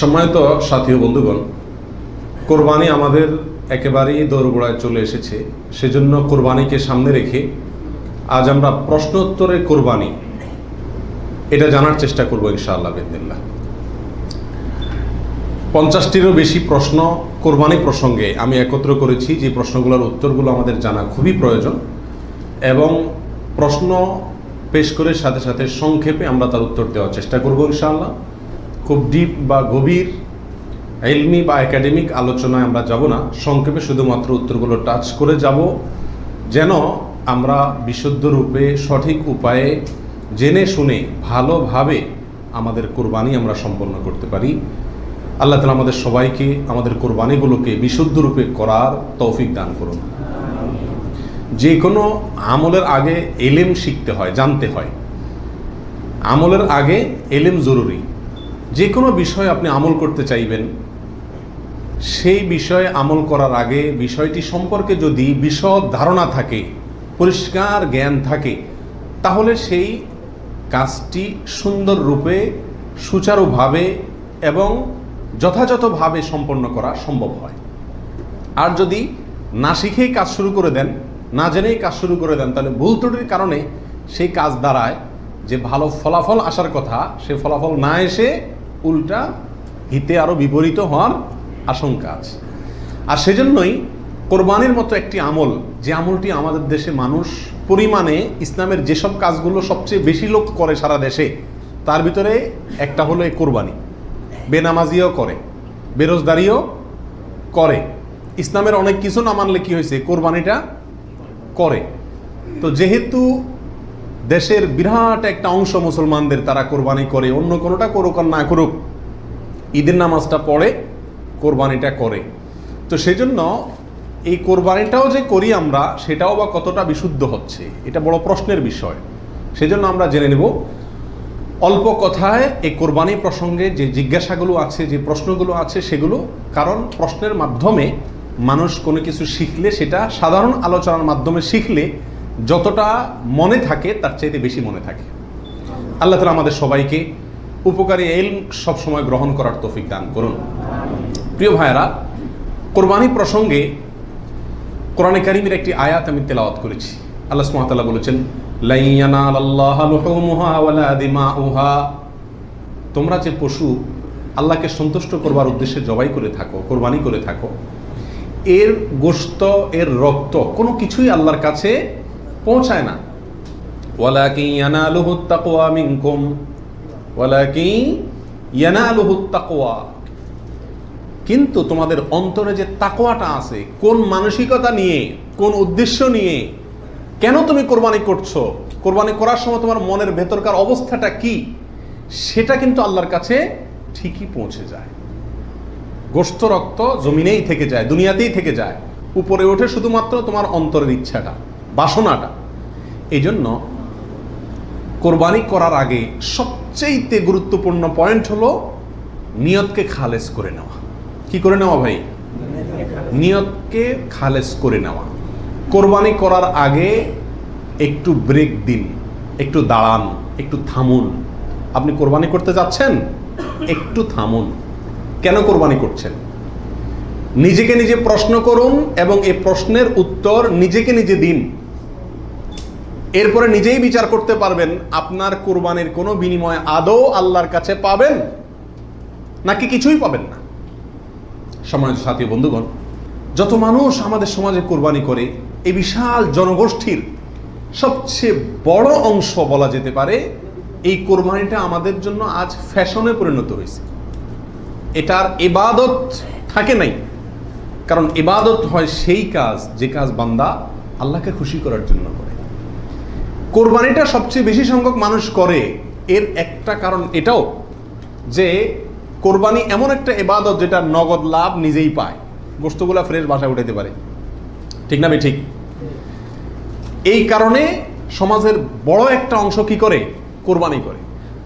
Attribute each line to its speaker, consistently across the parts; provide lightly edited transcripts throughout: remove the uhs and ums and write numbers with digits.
Speaker 1: সম্মানিত সাথী ও বন্ধুগণ, কোরবানি আমাদের একেবারেই দোরগোড়ায় চলে এসেছে। সেজন্য কোরবানিকে সামনে রেখে আজ আমরা প্রশ্নোত্তরে কোরবানি এটা জানার চেষ্টা করব ইনশাআল্লাহ বিদিনিল্লাহ। 50টিরও বেশি প্রশ্ন কোরবানি প্রসঙ্গে আমি একত্র করেছি, যে প্রশ্নগুলোর উত্তরগুলো আমাদের জানা খুবই প্রয়োজন, এবং প্রশ্ন পেশ করে সাথে সাথে সংক্ষেপে আমরা তার উত্তর দেওয়ার চেষ্টা করব ইনশাআল্লাহ। খুব ডিপ বা গভীর ইলমি বা একাডেমিক আলোচনায় আমরা যাব না, সংক্ষেপে শুধুমাত্র উত্তরগুলো টাচ করে যাব, যেন আমরা বিশুদ্ধ রূপে সঠিক উপায়ে জেনে শুনে ভালোভাবে আমাদের কোরবানি আমরা সম্পন্ন করতে পারি। আল্লাহ তাআলা আমাদের সবাইকে আমাদের কোরবানিগুলোকে বিশুদ্ধ রূপে করার তৌফিক দান করুন। যে কোনো আমলের আগে ইলম শিখতে হয়, জানতে হয়। আমলের আগে ইলম জরুরি। যে কোনো বিষয়ে আপনি আমল করতে চাইবেন, সেই বিষয়ে আমল করার আগে বিষয়টি সম্পর্কে যদি বিশদ ধারণা থাকে, পরিষ্কার জ্ঞান থাকে, তাহলে সেই কাজটি সুন্দর রূপে সুচারুভাবে এবং যথাযথভাবে সম্পন্ন করা সম্ভব হয়। আর যদি না শিখেই কাজ শুরু করে দেন, না জেনেই কাজ শুরু করে দেন, তাহলে ভুল ত্রুটির কারণে সেই কাজ দ্বারায় যে ভালো ফলাফল আসার কথা, সে ফলাফল না এসে উল্টা হিতে আরও বিপরীত হওয়ার আশঙ্কা আছে। আর সেজন্যই কোরবানির মতো একটি আমল, যে আমলটি আমাদের দেশে মানুষ পরিমাণে ইসলামের যেসব কাজগুলো সবচেয়ে বেশি লোক করে সারা দেশে, তার ভিতরে একটা হলো এই কোরবানি। বেনামাজিও করে, বেরোজগারিও করে, ইসলামের অনেক কিছু না মানলে কি হয়েছে, কোরবানিটা করে। তো যেহেতু দেশের বিরাট একটা অংশ মুসলমানদের তারা কোরবানি করে, অন্য কোনোটা করুক আর না করুক, ঈদের নামাজটা পড়ে, কোরবানিটা করে। তো সেজন্য এই কোরবানিটাও যে করি আমরা, সেটাও বা কতটা বিশুদ্ধ হচ্ছে, এটা বড় প্রশ্নের বিষয়। সেজন্য আমরা জেনে নেব অল্প কথায় এই কোরবানি প্রসঙ্গে যে জিজ্ঞাসাগুলো আছে, যে প্রশ্নগুলো আছে সেগুলো। কারণ প্রশ্নের মাধ্যমে মানুষ কোনো কিছু শিখলে, সেটা সাধারণ আলোচনার মাধ্যমে শিখলে যতটা মনে থাকে তার চাইতে বেশি মনে থাকে। আল্লাহ তাআলা আমাদের সবাইকে উপকারী ইলম সবসময় গ্রহণ করার তৌফিক দান করুন। প্রিয় ভাইয়েরা, কোরবানি প্রসঙ্গে কোরআনে কারীমের একটি আয়াত আমি তেলাওয়াত করেছি। আল্লাহ সুবহানাহু ওয়া তাআলা বলেছেন, লা ইয়ানালাল্লাহা লুহুমুহা ওয়ালা দিমাউহা। তোমরা যে পশু আল্লাহকে সন্তুষ্ট করবার উদ্দেশ্যে জবাই করে থাকো, কোরবানি করে থাকো, এর গোশত, এর রক্ত কোনো কিছুই আল্লাহর কাছে পৌঁছায় না। ওয়ালাকিন ইয়ানালুহুত তাকওয়া মিনকুম, ওয়ালাকিন ইয়ানালুহুত তাকওয়া। কিন্তু তোমাদের অন্তরে যে তাকওয়াটা আছে, কোন মানসিকতা নিয়ে, কোন উদ্দেশ্য নিয়ে, কেন তুমি কোরবানি করছো, কোরবানি করার সময় তোমার মনের ভেতরকার অবস্থাটা কি, সেটা কিন্তু আল্লাহর কাছে ঠিকই পৌঁছে যায়। গোশত রক্ত জমিনেই থেকে যায়, দুনিয়াতেই থেকে যায়, উপরে ওঠে শুধুমাত্র তোমার অন্তরের ইচ্ছাটা, বাসনাটা। এই জন্য কোরবানি করার আগে সবচেয়ে গুরুত্বপূর্ণ পয়েন্ট হলো নিয়তকে খালেস করে নেওয়া। কি করে নেওয়া ভাই? নিয়তকে খালেস করে নেওয়া। কোরবানি করার আগে একটু ব্রেক দিন, একটু দাঁড়ান, একটু থামুন। আপনি কোরবানি করতে যাচ্ছেন, একটু থামুন। কেন কোরবানি করছেন? নিজেকে নিজে প্রশ্ন করুন এবং এই প্রশ্নের উত্তর নিজেকে নিজে দিন। এরপরে নিজেই বিচার করতে পারবেন আপনার কোরবানির কোনো বিনিময় আদৌ আল্লাহর কাছে পাবেন নাকি কিছুই পাবেন না। সম্মানিত সাথী বন্ধুগণ, যত মানুষ আমাদের সমাজে কোরবানি করে, এই বিশাল জনগোষ্ঠীর সবচেয়ে বড় অংশ বলা যেতে পারে, এই কোরবানিটা আমাদের জন্য আজ ফ্যাশনে পরিণত হয়েছে। এটার ইবাদত থাকে নাই। কারণ ইবাদত হয় সেই কাজ, যে কাজ বান্দা আল্লাহকে খুশি করার জন্য করে। কোরবানিটা সবচেয়ে বেশি সংখ্যক মানুষ করে, এর একটা কারণ এটাও যে কোরবানি এমন একটা ইবাদত যেটা নগদ লাভ নিজেই পায়, গোশতগুলা ফ্রেশ বাসায় উঠাইতে পারে, ঠিক না ভাই? ঠিক। এই কারণে সমাজের বড় একটা অংশ কি করে? কোরবানি করে।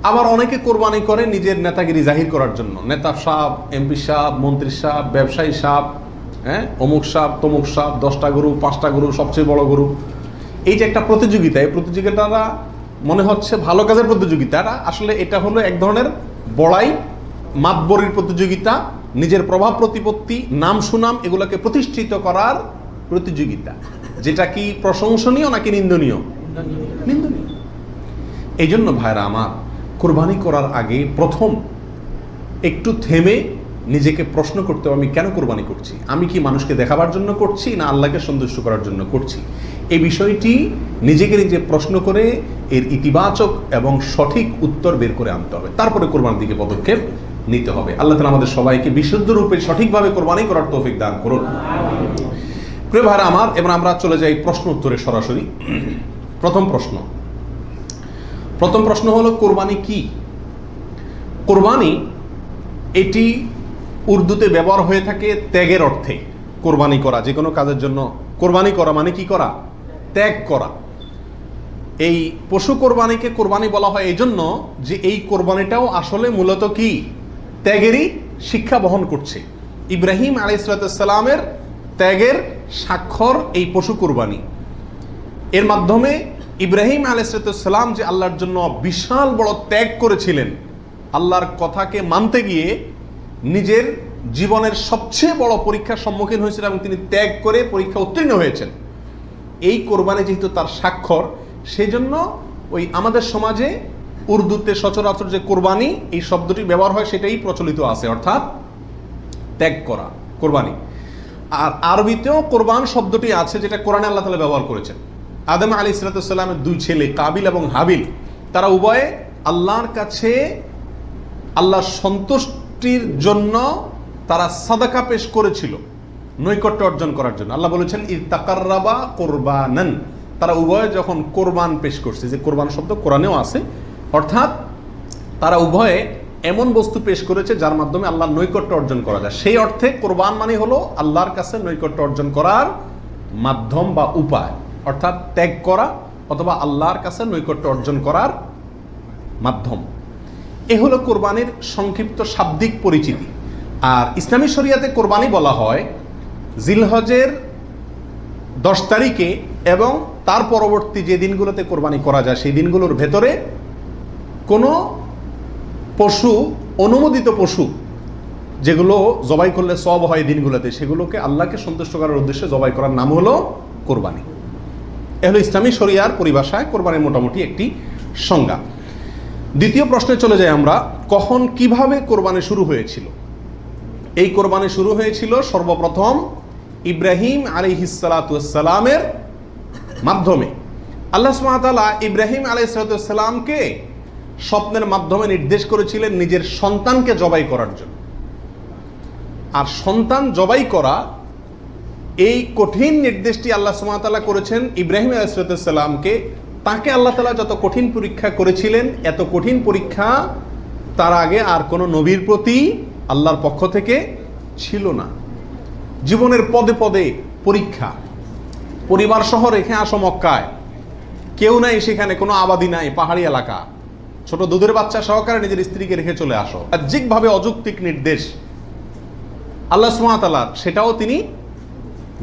Speaker 1: আবার অনেকে কোরবানি করে নিজের নেতাগিরি জাহির করার জন্য। নেতা সাহেব, এমপি সাহেব, মন্ত্রী সাহেব, ব্যবসায়ী সাহেব, অমুক সাহেব, তমুক সাহেব, 10টা গরু, 5টা গরু, সবচেয়ে বড় গরু। এই যে একটা প্রতিযোগিতা, এই প্রতিযোগিতাটা মনে হচ্ছে ভালো কাজের প্রতিযোগিতা, আসলে এটা হলো এক ধরনের বড়াই মাতবরির প্রতিযোগিতা, নিজের প্রভাব প্রতিপত্তি, নাম সুনাম এগুলোকে প্রতিষ্ঠিত করার প্রতিযোগিতা, যেটা কি প্রশংসনীয় নাকি নিন্দনীয়? নিন্দনীয়। এই জন্য ভাইরা আমার, কোরবানি করার আগে প্রথম একটু থেমে নিজেকে প্রশ্ন করতে হবে, আমি কেন কোরবানি করছি? আমি কি মানুষকে দেখাবার জন্য করছি না আল্লাহকে সন্তুষ্ট করার জন্য করছি? এই বিষয়টি নিজেকে নিজে প্রশ্ন করে এর ইতিবাচক এবং সঠিক উত্তর বের করে আনতে হবে, তারপরে কোরবানির দিকে পদক্ষেপ নিতে হবে। আল্লাহ তাআলা আমাদের সবাইকে বিশুদ্ধ রূপে সঠিকভাবে কোরবানি করার তৌফিক দান করুন। প্রিয় ভাইরা আমার, এবার আমরা চলে যাই প্রশ্ন উত্তরে সরাসরি। প্রথম প্রশ্ন হলো, কোরবানি কি? কোরবানি এটি উর্দুতে ব্যবহার হয়ে থাকে ত্যাগের অর্থে। কোরবানি করা, যে কোনো কাজের জন্য কোরবানি করা মানে কি করা? ত্যাগ করা। এই পশু কোরবানিকে কোরবানি বলা হয় এই জন্য যে এই কোরবানিটাও আসলে মূলত কি? ত্যাগেরই শিক্ষা বহন করছে। ইব্রাহিম আলাইহিস সালামের ত্যাগের স্বাক্ষর এই পশু কোরবানি। এর মাধ্যমে ইব্রাহিম আলাইহিস সালাম যে আল্লাহর জন্য বিশাল বড় ত্যাগ করেছিলেন, আল্লাহর কথাকে মানতে গিয়ে নিজের জীবনের সবচেয়ে বড় পরীক্ষার সম্মুখীন হয়েছিলেন এবং তিনি ত্যাগ করে পরীক্ষা উত্তীর্ণ হয়েছেন। এই কোরবানি যেহেতু তার স্বাক্ষর, সেই জন্য ওই আমাদের সমাজে উর্দুতে সচরাচর যে কোরবানি এই শব্দটি ব্যবহার হয় সেটাই প্রচলিত আছে, অর্থাৎ ত্যাগ করা, কোরবানি। আর আরবিতেও কোরবান শব্দটি আছে, যেটা কোরআনে আল্লাহ তাআলা ব্যবহার করেছেন। আদম আলাইহিস সালামের দুই ছেলে কাবিল এবং হাবিল, তারা উভয়ে আল্লাহর কাছে আল্লাহর সন্তুষ্টির জন্য তারা সাদাকা পেশ করেছিল, নৈকট্য অর্জন করার জন্য। আল্লাহ বলেছেন ইত্তাকাররাবা কোরবানান, তারা উভয়ে যখন কোরবান পেশ করছে, যে কোরবান শব্দ কোরআনেও আছে, অর্থাৎ তারা উভয়ে এমন বস্তু পেশ করেছে যার মাধ্যমে আল্লাহর নৈকট্য অর্জন করা যায়। সেই অর্থে কোরবান মানে হলো আল্লাহর কাছে নৈকট্য অর্জন করার মাধ্যম বা উপায়, অর্থাৎ ত্যাগ করা অথবা আল্লাহর কাছে নৈকট্য অর্জন করার মাধ্যম। এ হলো কোরবানির সংক্ষিপ্ত শাব্দিক পরিচিতি। আর ইসলামী শরিয়াতে কোরবানি বলা হয় জিলহজের 10 তারিখে এবং তার পরবর্তী যে দিনগুলোতে কোরবানি করা যায় সেই দিনগুলোর ভেতরে কোনো পশু, অনুমোদিত পশু যেগুলো জবাই করলে সওয়াব হয় দিনগুলোতে, সেগুলোকে আল্লাহকে সন্তুষ্ট করার উদ্দেশ্যে জবাই করার নাম হলো কোরবানি। এ হলো ইসলামী শরিয়ার পরিভাষায় কোরবানির মোটামুটি একটি সংজ্ঞা। দ্বিতীয় প্রশ্নে চলে যাই আমরা, কখন কিভাবে কোরবানি শুরু হয়েছিল? এই কোরবানি শুরু হয়েছিল সর্বপ্রথম ইব্রাহিম আলাইহিস সালামের মাধ্যমে। আল্লাহ সুবহানাহু ওয়া তাআলা ইব্রাহিম আলাইহিস সালামকে স্বপ্নের মাধ্যমে নির্দেশ করেছিলেন নিজের সন্তানকে জবাই করার জন্য। আর সন্তান জবাই করা, এই কঠিন নির্দেশটি আল্লাহ সুবহানাহু ওয়া তাআলা করেছেন ইব্রাহিম আলাইহিস সালামকে। তাকে আল্লাহ তাআলা যত কঠিন পরীক্ষা করেছিলেন, এত কঠিন পরীক্ষা তার আগে আর কোনো নবীর প্রতি আল্লাহর পক্ষ থেকে ছিল না। জীবনের পদে পদে পরীক্ষা। পরিবার সহ রেখে আসো মক্কায়, কেউ নাই সেখানে, কোনো আবাদি নাই, পাহাড়ি এলাকা, ছোট দুধের বাচ্চা সহকারে নিজের স্ত্রীকে রেখে চলে আসো। বাহ্যিকভাবে অযৌক্তিক নির্দেশ আল্লাহ সুবহানাহু ওয়া তাআলা, সেটাও তিনি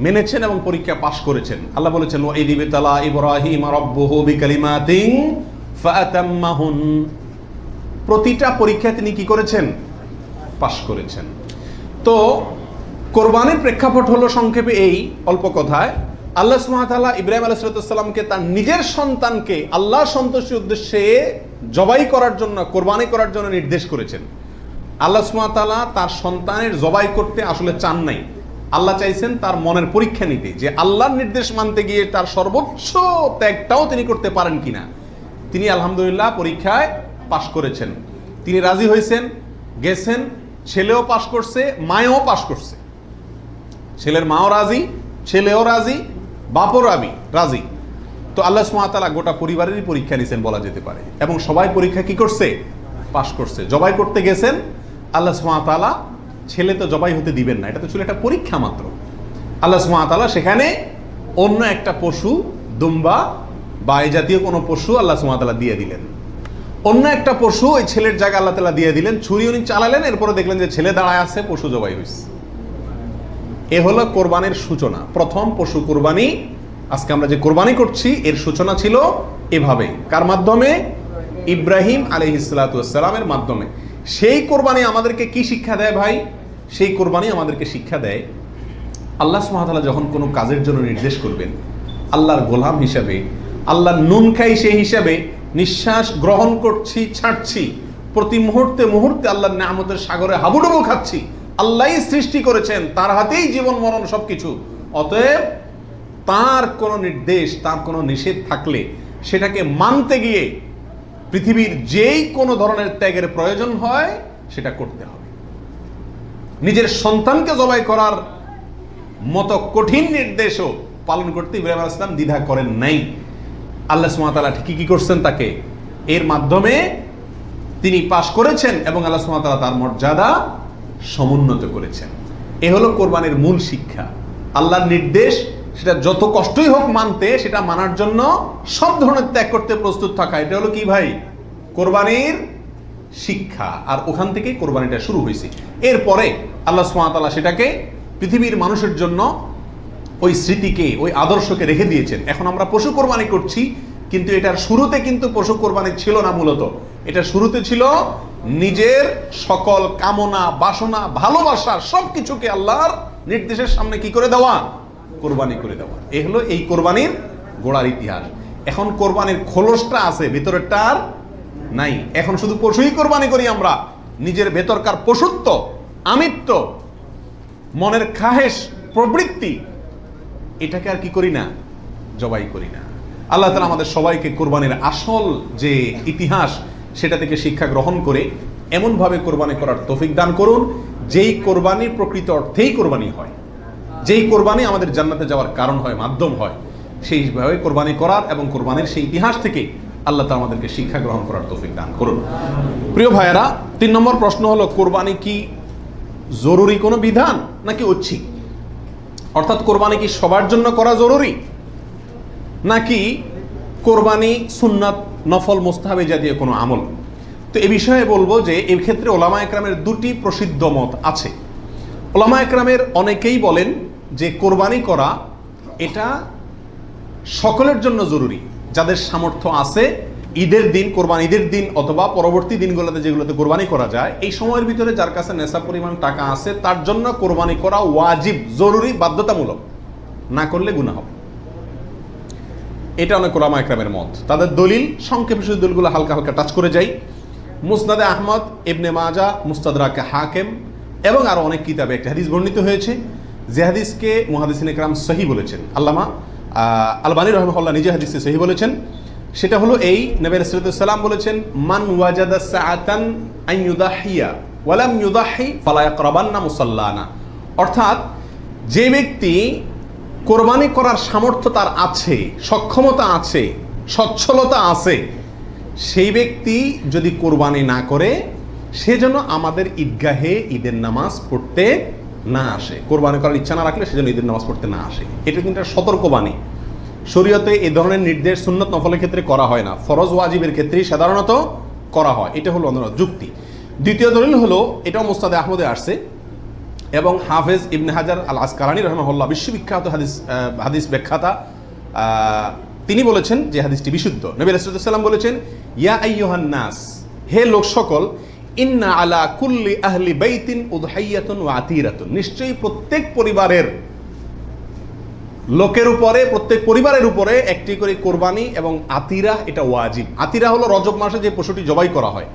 Speaker 1: মেনেছেন এবং পরীক্ষা পাশ করেছেন। আল্লাহ বলেছেন ওয়া ইয ইবতালা ইব্রাহিম রাব্বুহু বিকালিমাতিন ফাআতাম্মাহুন, প্রতিটা পরীক্ষা তিনি কি করেছেন? পাশ করেছেন। তো কোরবানির প্রেক্ষাপট হলো সংক্ষেপে এই অল্প কথায়, আল্লাহ সুবহানাহু ওয়া তাআলা ইব্রাহিম আলাইহিস সালামকে তার নিজের সন্তানকে আল্লাহ সন্তুষ্টির উদ্দেশ্যে জবাই করার জন্য, কোরবানি করার জন্য নির্দেশ করেছেন। আল্লাহ সুবহানাহু ওয়া তাআলা তার সন্তানের জবাই করতে আসলে চান নাই, আল্লাহ চাইছেন তার মনের পরীক্ষা নিতে, যে আল্লাহর নির্দেশ মানতে গিয়ে তার সর্বোচ্চ ত্যাগটাও তিনি করতে পারেন কিনা। তিনি আলহামদুলিল্লাহ পরীক্ষায় পাশ করেছেন। তিনি রাজি হয়েছেন, গেছেন, ছেলেও পাশ করছে, মায়েও পাশ করছে। ছেলের মাও রাজি, ছেলেও রাজি, বাপও রাজি। তো আল্লাহ সুবহানাহু ওয়া তাআলা গোটা পরিবারেরই পরীক্ষা নিয়েছেন বলা যেতে পারে, এবং সবাই পরীক্ষা কি করছে? পাশ করছে। জবাই করতে গেছেন, আল্লাহ সুবহানাহু ওয়া তাআলা ছেলে তো জবাই হতে দিবেন না, এটা তো ছিল একটা পরীক্ষা মাত্র। আল্লাহ সুবহানাহু ওয়া তাআলা সেখানে অন্য একটা পশু, দুম্বা বা এই জাতীয় কোনো পশু আল্লাহ সুবহানাহু ওয়া তাআলা দিয়ে দিলেন। অন্য একটা পশু ওই ছেলের জায়গায় আল্লাহ তাআলা দিয়ে দিলেন। ছুরি উনি চালালেন, এরপরে দেখলেন যে ছেলে দাঁড়ায় আছে, পশু জবাই হয়েছে। এ হলো কোরবানির সূচনা, প্রথম পশু কোরবানি। আজকে আমরা যে কোরবানি করছি এর সূচনা ছিল এভাবে। কার মাধ্যমে? ইব্রাহিম আলাইহিস সালামের মাধ্যমে। সেই কোরবানি আমাদেরকে কি শিক্ষা দেয় ভাই? সেই কোরবানি আমাদেরকে শিক্ষা দেয়, আল্লাহ সুবহানাহু ওয়া তাআলা যখন কোনো কাজের জন্য নির্দেশ করবেন, আল্লাহর গোলাম হিসাবে, আল্লাহর নুন খাই সেই হিসাবে নিঃশ্বাস গ্রহণ করছি, ছাড়ছি, প্রতি মুহূর্তে মুহূর্তে আল্লাহর নিয়ামতের সাগরে হাবুডুবু খাচ্ছি। আল্লাহই সৃষ্টি করেছেন, তার হাতেই জীবন মরণ সবকিছু। অতএব তার কোনো নির্দেশ, তার কোনো নিষেধ থাকলে সেটাকে মানতে গিয়ে পৃথিবীর যেই কোনো ধরনের ত্যাগের প্রয়োজন হয় সেটা করতে হবে। নিজের সন্তানকে জবাই করার মতো কঠিন নির্দেশও পালন করতে ইব্রাহিম আলাইহিস সালাম দ্বিধা করেন নাই। আল্লাহ সুবহানাহু ওয়া তাআলা ঠিকই কি করছেন, তাকে এর মাধ্যমে তিনি পাশ করেছেন এবং আল্লাহ সুবহানাহু ওয়া তাআলা তার মর্যাদা সমুন্নত করেছেন। এ হলো কোরবানির মূল শিক্ষা। আল্লাহর নির্দেশ, সেটা যত কষ্টই হোক মানতে, সেটা মানার জন্য সব ধরনের ত্যাগ করতে প্রস্তুত থাকা, এটা হলো কি ভাই? কোরবানির শিক্ষা। আর ওখান থেকেই কোরবানিটা শুরু হয়েছে। এরপরে আল্লাহ সুবহানাহু ওয়া তাআলা সেটাকে পৃথিবীর মানুষের জন্য ওই স্মৃতিকে, ওই আদর্শকে রেখে দিয়েছেন। এখন আমরা পশু কোরবানি করছি, কিন্তু এটার শুরুতে কিন্তু পশু কোরবানি ছিল না। মূলত এটা শুরুতে ছিল নিজের সকল কামনা, বাসনা, ভালোবাসা সবকিছুকে আল্লাহর নির্দেশের সামনে কি করে দেওয়া? কোরবানি করে দেওয়া। এই হলো এই কোরবানির গোড়ার ইতিহাস। এখন কোরবানির খোলসটা আছে, ভেতরেরটা আর নাই। এখন শুধু পশুই কোরবানি করি আমরা। নিজের ভেতরকার পশুত্ব, আমিত্ব, মনের খাহেশ, প্রবৃত্তি, এটাকে আর কি করি না? জবাই করি না। আল্লাহ তাআলা আমাদের সবাইকে কোরবানির আসল যে ইতিহাস সেটা থেকে শিক্ষা গ্রহণ করে এমনভাবে কোরবানি করার তৌফিক দান করুন, যেই কোরবানি প্রকৃত অর্থেই কোরবানি হয়, যেই কোরবানি আমাদের জান্নাতে যাওয়ার কারণ হয়, মাধ্যম হয়, সেইভাবে কোরবানি করার এবং কোরবানির সেই ইতিহাস থেকে আল্লাহ তাআলা আমাদেরকে শিক্ষা গ্রহণ করার তৌফিক দান করুন। প্রিয় ভাইয়েরা, 3 নম্বর প্রশ্ন হলো, কোরবানি কি জরুরি কোনো বিধান নাকি ঐচ্ছিক? অর্থাৎ কোরবানি কি সবার জন্য করা জরুরি, নাকি কোরবানি সুন্নাত, নফল, মুস্তাহাবি জাতীয় কোনো আমল? তো এ বিষয়ে বলবো যে এর ক্ষেত্রে ওলামা একরামের 2টি প্রসিদ্ধ মত আছে। ওলামা একরামের অনেকেই বলেন যে কোরবানি করা এটা সকলের জন্য জরুরি, যাদের সামর্থ্য আছে। ঈদের দিন, কোরবানি ঈদের দিন অথবা পরবর্তী দিনগুলোতে যেগুলোতে কোরবানি করা যায়, এই সময়ের ভিতরে যার কাছে নেশা পরিমাণ টাকা আছে, তার জন্য কোরবানি করা ওয়াজিব, জরুরি, বাধ্যতামূলক। না করলে গুনাহ হবে। এটা অনেক ওলামা একরামের মত। তাদের দলিল, সংক্ষেপে শুধু দলিলগুলো হালকা হালকা টাচ করে যাই। মুসনাদে আহমদ, ইবনে মাজা, মুস্তাদরাকে হাকিম এবং আরো অনেক কিতাবে একটা হাদিস বর্ণিত হয়েছে, যে হাদিসকে মুহাদ্দিসিন ইকরাম সহিহ বলেছেন। আল্লামা আলবানী রাহিমাহুল্লাহ নিজে হাদিসে সহিহ বলেছেন। সেটা হলো এই, নবী রাসূলুল্লাহ সাল্লাল্লাহু আলাইহি ওয়াসাল্লাম বলেছেন, মান ওয়াজাদা সাআতান আন ইউদাহিয়া ওয়া লাম ইউদাহি ফালা ইয়াকরাবান্না মুসাল্লানা। অর্থাৎ যে ব্যক্তি কোরবানি করার সামর্থ্য তার আছে, সক্ষমতা আছে, সচ্ছলতা আছে, সেই ব্যক্তি যদি কোরবানি না করে, সে যেন আমাদের ঈদগাহে ঈদের নামাজ পড়তে না আসে। কোরবানি করার ইচ্ছা না রাখলে সেজন্য ঈদের নামাজ পড়তে না আসে। এটা কিন্তু একটা সতর্কবাণী। শরীয়তে এই ধরনের নির্দেশ সুন্নত নফলের ক্ষেত্রে করা হয় না, ফরজ ওয়াজিবের ক্ষেত্রেই সাধারণত করা হয়। এটা হলো অন্য যুক্তি। দ্বিতীয় দলিল হলো, এটাও মুস্তাদে আহমদে আসছে এবং হাফেজ ইবনে হাজার আল আসকালানী রাহিমাহুল্লাহ, বিশ্ববিখ্যাত হাদিস ব্যাখ্যাতা, তিনি বলেছেন যে হাদিসটি বিশুদ্ধ। নবী রাসূলুল্লাহ সাল্লাল্লাহু আলাইহি ওয়াসাল্লাম বলেছেন, ইয়া আইয়ুহান নাস, হে লোক সকল, ইন্না আলা কুল্লি আহলি বাইতিন উদহাইয়াতুন ওয়া আতিরাতুন, নিশ্চয়ই প্রত্যেক পরিবারের লোকের উপরে, প্রত্যেক পরিবারের উপরে একটি করে কোরবানি এবং আতিরা, এটা ওয়াজিব। আতিরা হলো রজব মাসে যে পশুটি জবাই করা হয়,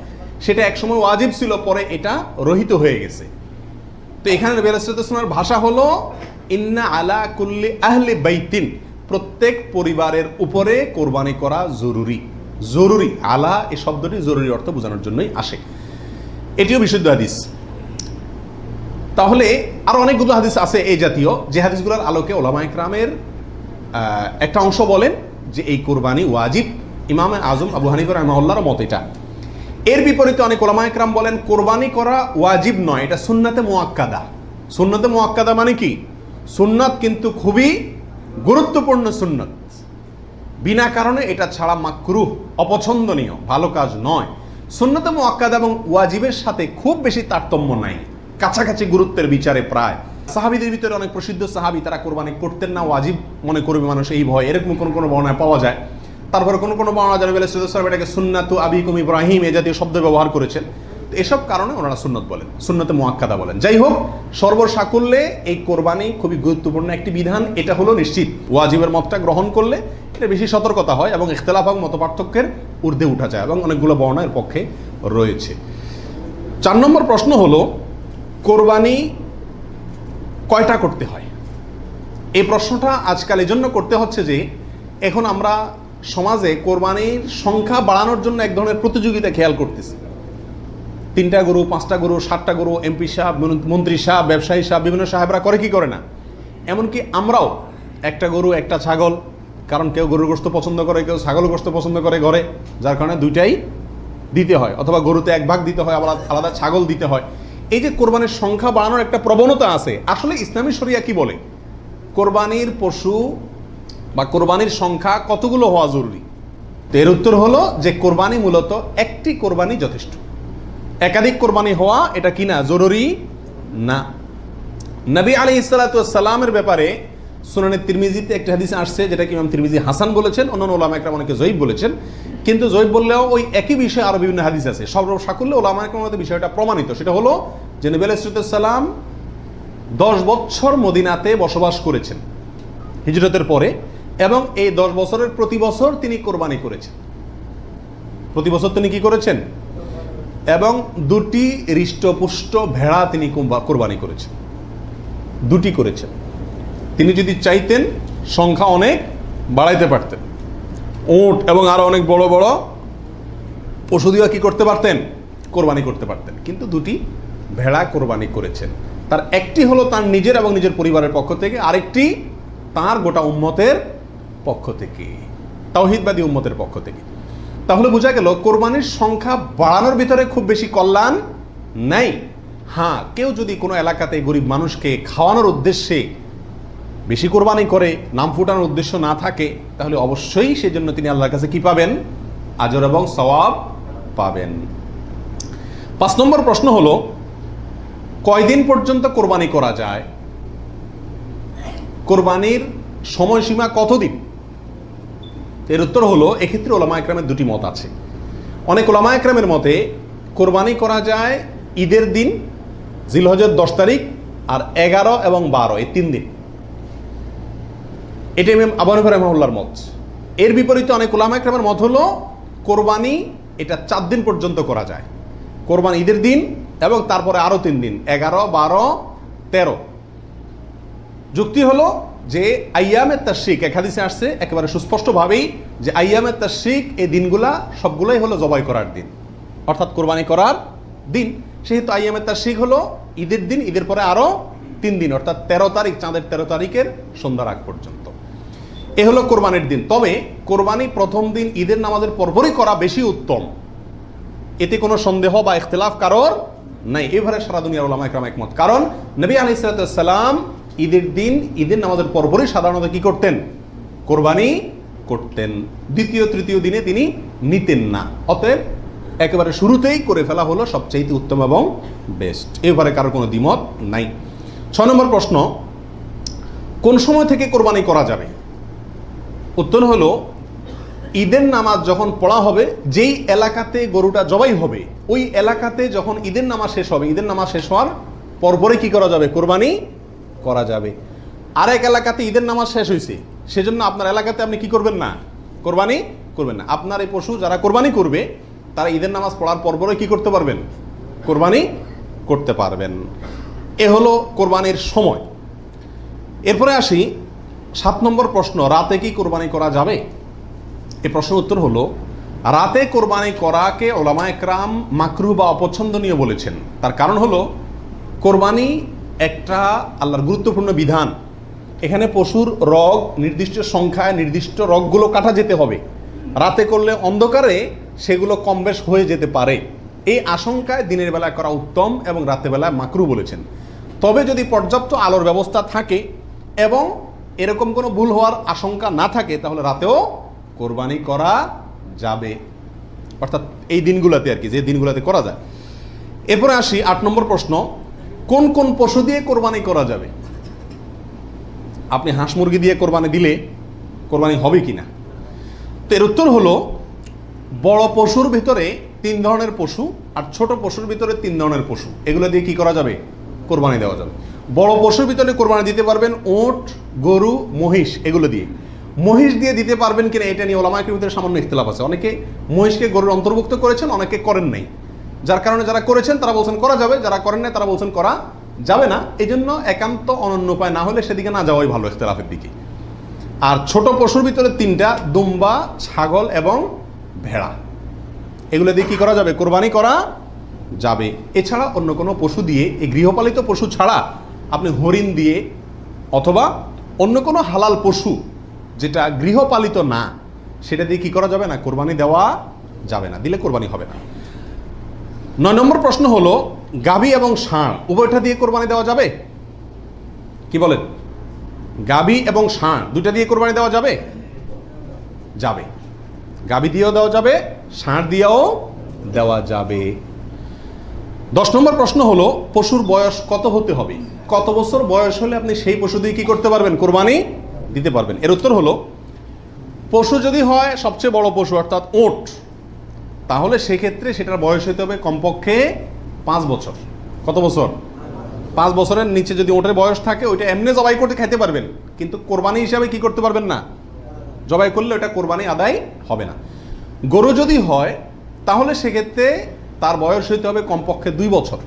Speaker 1: সেটা একসময় ওয়াজিব ছিল, পরে এটা রহিত হয়ে গেছে। তো এখানে নবী রাসূলুল্লাহ সাল্লাল্লাহু আলাইহি ওয়াসাল্লামের ভাষা হলো ইন্না আলা কুল্লি আহলি বাইতিন, প্রত্যেক পরিবারের উপরে কোরবানি করা জরুরি। জরুরি, আলা এই শব্দটি জরুরি অর্থ বোঝানোর জন্যই আসে। এটিও বিশুদ্ধ হাদিস। তাহলে আরো অনেকগুলো হাদিস আছে এই জাতীয়, যে হাদিসগুলোর আলোকে ওলামা ইকরামের একটা অংশ বলেন যে এই কোরবানি ওয়াজিব। ইমাম আজম আবু হানিফা রাহিমাহুল্লাহর মত এটা। এর বিপরীতে অনেক ওলামা ইকরাম বলেন কোরবানি করা ওয়াজিব নয়, এটা সুন্নাতে মুআক্কাদা। সুন্নাতে মুআক্কাদা মানে কি? সুন্নাত কিন্তু খুবই গুরুত্বপূর্ণ সুন্নাত, বিনা কারণে এটা ছাড়া মাকরুহ, অপছন্দনীয়, ভালো কাজ নয়। সুন্নাতে মুআক্কাদা এবং ওয়াজিবের সাথে খুব বেশি তারতম্য নাই, কাছাকাছি গুরুত্বের বিচারে প্রায়। সাহাবীদের ভিতরে অনেক প্রসিদ্ধ সাহাবী, তারা কোরবানি করতেন না, ওয়াজিব মনে করবে মানুষ এই ভয়, এরকম কোন কোন বর্ণনা পাওয়া যায়। তারপরে কোন কোন বর্ণনা জানাবে এটাকে সুন্নাতু আবিকুম ইব্রাহিম এ জাতীয় শব্দ ব্যবহার করেছেন। এসব কারণে ওনারা সুন্নত বলেন, সুন্নতে মুআক্কাদা বলেন। যাই হোক, সর্বসাকুল্যে এই কোরবানি খুবই গুরুত্বপূর্ণ একটি বিধান, এটা হলো নিশ্চিত। ওয়াজিবের মতটা গ্রহণ করলে এটা বেশি সতর্কতা হয় এবং ইখতিলাফ এবং মতপার্থক্যের ঊর্ধ্বে উঠা যায়, এবং অনেকগুলো বর্ণনা এর পক্ষে রয়েছে। 4 নম্বর প্রশ্ন হলো, কোরবানি কয়টা করতে হয়? এই প্রশ্নটা আজকাল এই জন্য করতে হচ্ছে যে এখন আমরা সমাজে কোরবানির সংখ্যা বাড়ানোর জন্য এক ধরনের প্রতিযোগিতা খেয়াল করতেছি। 3টা গরু, 5টা গরু, 7টা গরু, এমপি সাহেব, মন্ত্রী সাহেব, ব্যবসায়ী সাহেব, বিভিন্ন সাহেবরা করে কি করে না, এমনকি আমরাও একটা গরু, একটা ছাগল, কারণ কেউ গরুর গোশত পছন্দ করে, কেউ ছাগল গোশত পছন্দ করে ঘরে, যার কারণে দুইটাই দিতে হয়, অথবা গরুতে 1 ভাগ দিতে হয়, আবার আলাদা ছাগল দিতে হয়। এই যে কোরবানির সংখ্যা বাড়ানোর একটা প্রবণতা আছে, আসলে ইসলামী শরিয়া কি বলে? কোরবানির পশু বা কোরবানির সংখ্যা কতগুলো হওয়া জরুরি? তো এর উত্তর হলো যে কোরবানি মূলত একটি কোরবানি যথেষ্ট। একাধিক কোরবানি হওয়া এটা কি না, জরুরি না। নবী আলাইহিস সালাতু ওয়াস সালামের ব্যাপারে সুনানে তিরমিজিতে একটা হাদিস আসছে, যেটা কি ইমাম তিরমিজি হাসান বলেছেন, অন্যান্য উলামা একরাম অনেকে জয়ীফ বলেছেন। কিন্তু জয়ীফ বললেও ওই একই বিষয়ে আরো বিভিন্ন হাদিস আছে। সর্বসাকুল্যে উলামা একরামের বিষয়টা প্রমাণিত। সেটা হলো যে নবী আলাইহিস সালাম 10 বছর মদিনাতে বসবাস করেছেন হিজরতের পরে, এবং এই 10 বছরের প্রতি বছর তিনি কোরবানি করেছেন। প্রতি বছর তিনি কি করেছেন? এবং 2টি হৃষ্টপুষ্ট ভেড়া তিনি কোরবানি করেছেন, 2টি করেছেন। তিনি যদি চাইতেন সংখ্যা অনেক বাড়াইতে পারতেন, উট এবং আরো অনেক বড় বড় পশু দিয়ে কি করতে পারতেন, কোরবানি করতে পারতেন। কিন্তু 2টি ভেড়া কোরবানি করেছেন। তার একটি হলো তার নিজের এবং নিজের পরিবারের পক্ষ থেকে, আরেকটি তার গোটা উম্মতের পক্ষ থেকে, তাওহীদবাদী উম্মতের পক্ষ থেকে। তাহলে বোঝা গেল কোরবানির সংখ্যা বাড়ানোর ভিতরে খুব বেশি কল্যাণ নাই। হ্যাঁ, কেউ যদি কোনো এলাকাতে গরিব মানুষকে খাওয়ানোর উদ্দেশ্যে বেশি কোরবানি করে, নাম ফুটানোর উদ্দেশ্য না থাকে, তাহলে অবশ্যই সেজন্য তিনি আল্লাহর কাছে কি পাবেন? আজর এবং সওয়াব পাবেন। 5 নম্বর প্রশ্ন হলো, কয়দিন পর্যন্ত কোরবানি করা যায়? কোরবানির সময়সীমা কতদিন? এর উত্তর হলো, এক্ষেত্রে ওলামা একরামের 2টি মত আছে। অনেক ওলামা একরামের মতে কোরবানি করা যায় ঈদের দিন, জিলহজের 10 তারিখ, আর 11 এবং 12, এই 3 দিন। এটা ইমাম আবু হানিফা রাহিমাহুল্লাহর মত। এর বিপরীতে অনেক ওলামা একরামের মত হলো কোরবানি এটা 4 দিন পর্যন্ত করা যায়। কোরবানি ঈদের দিন এবং তারপরে আরো 3 দিন, 11, 12, 13। যুক্তি হলো যে আইয়ামে তাশরিক, এক হাদিসে আসছে একেবারে সুস্পষ্টভাবেই যে আইয়ামে তাশরিক এই দিনগুলা সবগুলাই হলো জবাই করার দিন, অর্থাৎ কোরবানি করার দিন। সেহেতু আইয়ামে তাশরিক হলো ঈদের দিন, ঈদের পরে আরো 3 দিন, অর্থাৎ 13 তারিখ, চাঁদের 13 তারিখের সন্ধ্যার আগ পর্যন্ত। এ হলো কোরবানির দিন। তবে কোরবানি প্রথম দিন ঈদের নামাজের পরপরই করা বেশি উত্তম, এতে কোনো সন্দেহ বা ইখতিলাফ কারোর নাই। এবারে সারা দুনিয়ার উলামা একরাম একমত। কারণ নবী আলাইহিস সালাম ঈদের দিন ঈদের নামাজের পরপরই সাধারণত কি করতেন? কোরবানি করতেন। দ্বিতীয় তৃতীয় দিনে তিনি নিতেন না। অতএব একেবারে শুরুতেই করে ফেলা হলো সবচেয়ে উত্তম এবং বেস্ট। এবারে কারো কোনো দ্বিমত নাই। 6 নম্বর প্রশ্ন, কোন সময় থেকে কোরবানি করা যাবে? উত্তর হলো, ঈদের নামাজ যখন পড়া হবে, যেই এলাকাতে গরুটা জবাই হবে, ওই এলাকাতে যখন ঈদের নামাজ শেষ হবে, ঈদের নামাজ শেষ হওয়ার পরপরে কি করা যাবে? কোরবানি করা যাবে। আরেক এলাকাতে ঈদের নামাজ শেষ হয়েছে, সেজন্য আপনার এলাকাতে আপনি কি করবেন না? কোরবানি করবেন না। আপনার এই পশু যারা কোরবানি করবে, তারা ঈদের নামাজ পড়ার পরপরে কি করতে পারবেন? কোরবানি করতে পারবেন। এ হলো কোরবানির সময়। এরপরে আসি 7 নম্বর প্রশ্ন, রাতে কি কোরবানি করা যাবে? এই প্রশ্নের উত্তর হলো, রাতে কোরবানি করাকে ওলামা একরাম মাকরুহ বা অপছন্দনীয় বলেছেন। তার কারণ হলো, কোরবানি একটা আল্লাহর গুরুত্বপূর্ণ বিধান। এখানে পশুর রগ নির্দিষ্ট সংখ্যায়, নির্দিষ্ট রগগুলো কাটা যেতে হবে। রাতে করলে অন্ধকারে সেগুলো কম বেশ হয়ে যেতে পারে। এই আশঙ্কায় দিনের বেলায় করা উত্তম এবং রাতের বেলায় মাকরুহ বলেছেন। তবে যদি পর্যাপ্ত আলোর ব্যবস্থা থাকে এবং এরকম কোনো ভুল হওয়ার আশঙ্কা না থাকে, তাহলে রাতেও কোরবানি করা যাবে, অর্থাৎ এই দিনগুলোতে আর কি, যে দিনগুলোতে করা যায়। এরপরে আসি 8 নম্বর প্রশ্ন, কোন কোন পশু দিয়ে কোরবানি করা যাবে? আপনি হাঁস মুরগি দিয়ে কোরবানি দিলে কোরবানি হবে কিনা? তো এর উত্তর হলো, বড় পশুর ভিতরে তিন ধরনের পশু, আর ছোট পশুর ভিতরে তিন ধরনের পশু, এগুলো দিয়ে কি করা যাবে? কোরবানি দেওয়া যাবে। বড় পশুর ভিতরে কোরবানি দিতে পারবেন উট, গরু, মহিষ, এগুলো দিয়ে। মহিষ দিয়ে দিতে পারবেন কিনা এটা নিয়ে ওলামায়ের ভিতরে সামান্য ইখতিলাফ আছে। অনেকে মহিষকে গরুর অন্তর্ভুক্ত করেছেন, অনেকে করেন নাই। যার কারণে যারা করেছেন তারা বলছেন করা যাবে, যারা করেন নাই তারা বলছেন করা যাবে না। এই জন্য একান্ত অনন্য উপায় না হলে সেদিকে না যাওয়াই ভালো, ইখতিলাফের দিকে। আর ছোট পশুর ভিতরে তিনটা, দুম্বা, ছাগল এবং ভেড়া, এগুলো দিয়ে কি করা যাবে? কোরবানি করা যাবে। এছাড়া অন্য কোনো পশু দিয়ে, এই গৃহপালিত পশু ছাড়া আপনি হরিণ দিয়ে অথবা অন্য কোনো হালাল পশু যেটা গৃহপালিত না, সেটা দিয়ে কি করা যাবে না? কোরবানি দেওয়া যাবে না, দিলে কোরবানি হবে না। 9 নম্বর প্রশ্ন হলো, গাভী এবং ষাঁড় উভয়টা দিয়ে কোরবানি দেওয়া যাবে? কি বলেন? গাভী এবং ষাঁড় দুইটা দিয়ে কোরবানি দেওয়া যাবে? যাবে। গাভী দিয়েও দেওয়া যাবে, ষাঁড় দিয়েও দেওয়া যাবে। 10 নম্বর প্রশ্ন হলো, পশুর বয়স কত হতে হবে? কত বছর বয়স হলে আপনি সেই পশু দিয়ে কি করতে পারবেন? কোরবানি দিতে পারবেন। এর উত্তর হলো, পশু যদি হয় সবচেয়ে বড় পশু অর্থাৎ উট, তাহলে সেক্ষেত্রে সেটার বয়স হতে হবে কমপক্ষে 5 বছর। কত বছর? 5 বছরের নিচে যদি ওটের বয়স থাকে, ওইটা এমনি জবাই করতে খাইতে পারবেন, কিন্তু কোরবানি হিসাবে কি করতে পারবেন না, জবাই করলে ওটা কোরবানি আদায় হবে না। গরু যদি হয় তাহলে সেক্ষেত্রে তার বয়স হইতে হবে কমপক্ষে 2 বছর।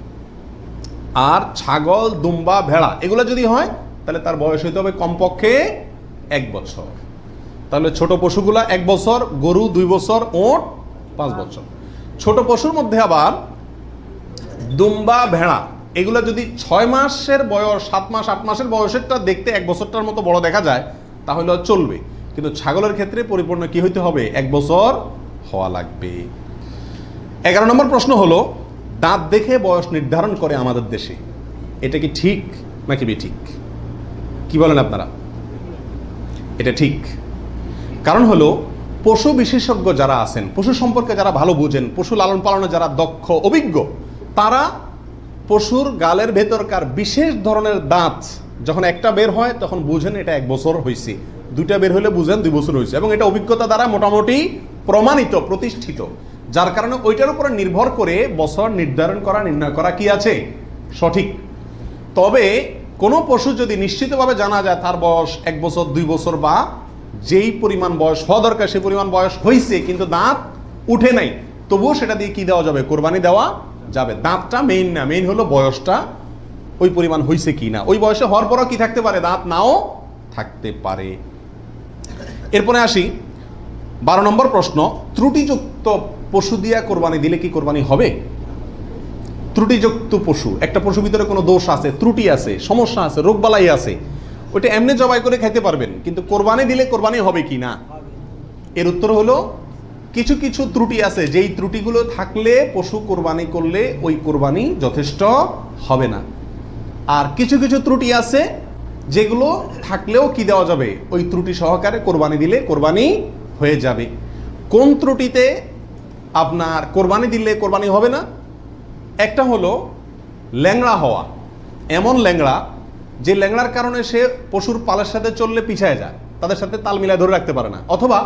Speaker 1: আর ছাগল, দুম্বা, ভেড়া এগুলো যদি হয় তাহলে তার বয়স হইতে হবে কমপক্ষে 1 বছর। তাহলে ছোট পশুগুলা 1 বছর, গরু 2 বছর, ওট 5 বছর। ছোট পশুর মধ্যে আবার দুম্বা, ভেড়া এগুলো যদি 6 মাসের বয়স, 7 মাস, 8 মাসের বয়সেরটা দেখতে 1 বছরটার মতো বড় দেখা যায় তাহলে চলবে, কিন্তু ছাগলের ক্ষেত্রে পরিপূর্ণ কি হইতে হবে? 1 বছর হওয়া লাগবে। 11 নম্বর প্রশ্ন হলো, দাঁত দেখে বয়স নির্ধারণ করে আমাদের দেশে, এটা কি ঠিক নাকি বেঠিক? কি বলেন আপনারা? এটা ঠিক। কারণ হলো, পশু বিশেষজ্ঞ যারা আছেন, পশু সম্পর্কে যারা ভালো বুঝেন, পশু লালন পালনে যারা দক্ষ, অভিজ্ঞ, তারা পশুর গালের ভেতরকার বিশেষ ধরনের দাঁত যখন একটা বের হয় তখন বুঝেন এটা 1 বছর হয়েছে, 2টা বের হলে বুঝেন 2 বছর হয়েছে, এবং এটা অভিজ্ঞতা দ্বারা মোটামুটি প্রমাণিত, প্রতিষ্ঠিত। যার কারণে ওইটার উপরে নির্ভর করে বছর নির্ধারণ করা, নির্ণয় করা কি আছে? সঠিক। তবে কোনো পশু যদি নিশ্চিতভাবে জানা যায় তার বয়স 1 বছর, 2 বছর বা যেই পরিমাণ বয়স হওয়া দরকার সেই পরিমাণ বয়স হয়েছে কিন্তু দাঁত উঠে নাই, তবুও সেটা দিয়ে কি দেওয়া যাবে? কোরবানি দেওয়া যাবে। দাঁতটা মেইন না, মেইন হলো বয়সটা ওই পরিমাণ হয়েছে কি না। ওই বয়সে হওয়ার পরও কি থাকতে পারে? দাঁত নাও থাকতে পারে। এরপরে আসি 12 নম্বর প্রশ্ন, ত্রুটিযুক্ত পশু দিয়া কোরবানি দিলে কি কোরবানি হবে? ত্রুটিযুক্ত পশু, একটা পশুর ভিতরে কোনো দোষ আছে, ত্রুটি আছে, সমস্যা আছে, রোগবালাই আছে, ওইটা এমনি জবাই করে খাইতে পারবেন, কিন্তু কোরবানি দিলে কোরবানি হবে কি না? এর উত্তর হলো, কিছু কিছু ত্রুটি আছে, যেই ত্রুটিগুলো থাকলে পশু কোরবানি করলে ওই কোরবানি যথেষ্ট হবে না। আর কিছু কিছু ত্রুটি আছে যেগুলো থাকলেও কি দেওয়া যাবে? ওই ত্রুটি সহকারে কোরবানি দিলে কোরবানি হয়ে যাবে। কোন ত্রুটিতে আপনার কোরবানি দিলে কোরবানি হবে না? একটা হলো ল্যাংড়া হওয়া, এমন ল্যাংড়া যে ল্যাংড়ার কারণে সে পশুর পালের সাথে চললে পিছায় যায়, তাদের সাথে তাল মিলায় ধরে রাখতে পারে না, অথবা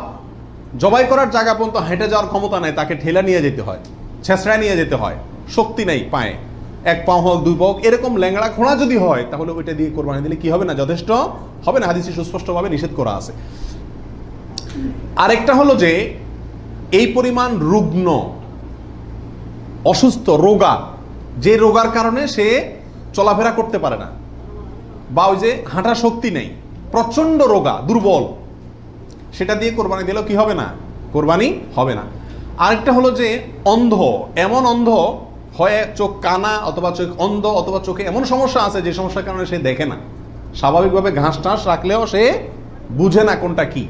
Speaker 1: জবাই করার জায়গা পর্যন্ত হেঁটে যাওয়ার ক্ষমতা নাই, তাকে ঠেলা নিয়ে যেতে হয়, ছেঁচড়ায় নিয়ে যেতে হয়, শক্তি নেই পায়ে, 1 পা হোক 2 পা হোক, এরকম ল্যাংড়া খোঁড়া যদি হয় তাহলে ওইটা দিয়ে কোরবানি দিলে কি হবে না? যথেষ্ট হবে না, হাদিসে সুস্পষ্টভাবে নিষেধ করা আছে। আরেকটা হলো যে এই পরিমাণ রুগ্ন, অসুস্থ, রোগা, যে রোগার কারণে সে চলাফেরা করতে পারে না, বা ওই যে হাঁটা শক্তি নেই, প্রচণ্ড রোগা, দুর্বল, সেটা দিয়ে কোরবানি দিলেও কি হবে না? কোরবানি হবে না। আরেকটা হলো যে অন্ধ, এমন অন্ধ হয়, চোখ কানা অথবা চোখ অন্ধ, অথবা চোখে এমন সমস্যা আছে যে সমস্যার কারণে সে দেখে না, স্বাভাবিকভাবে ঘাস টাস রাখলেও সে বুঝে না কোনটা কি,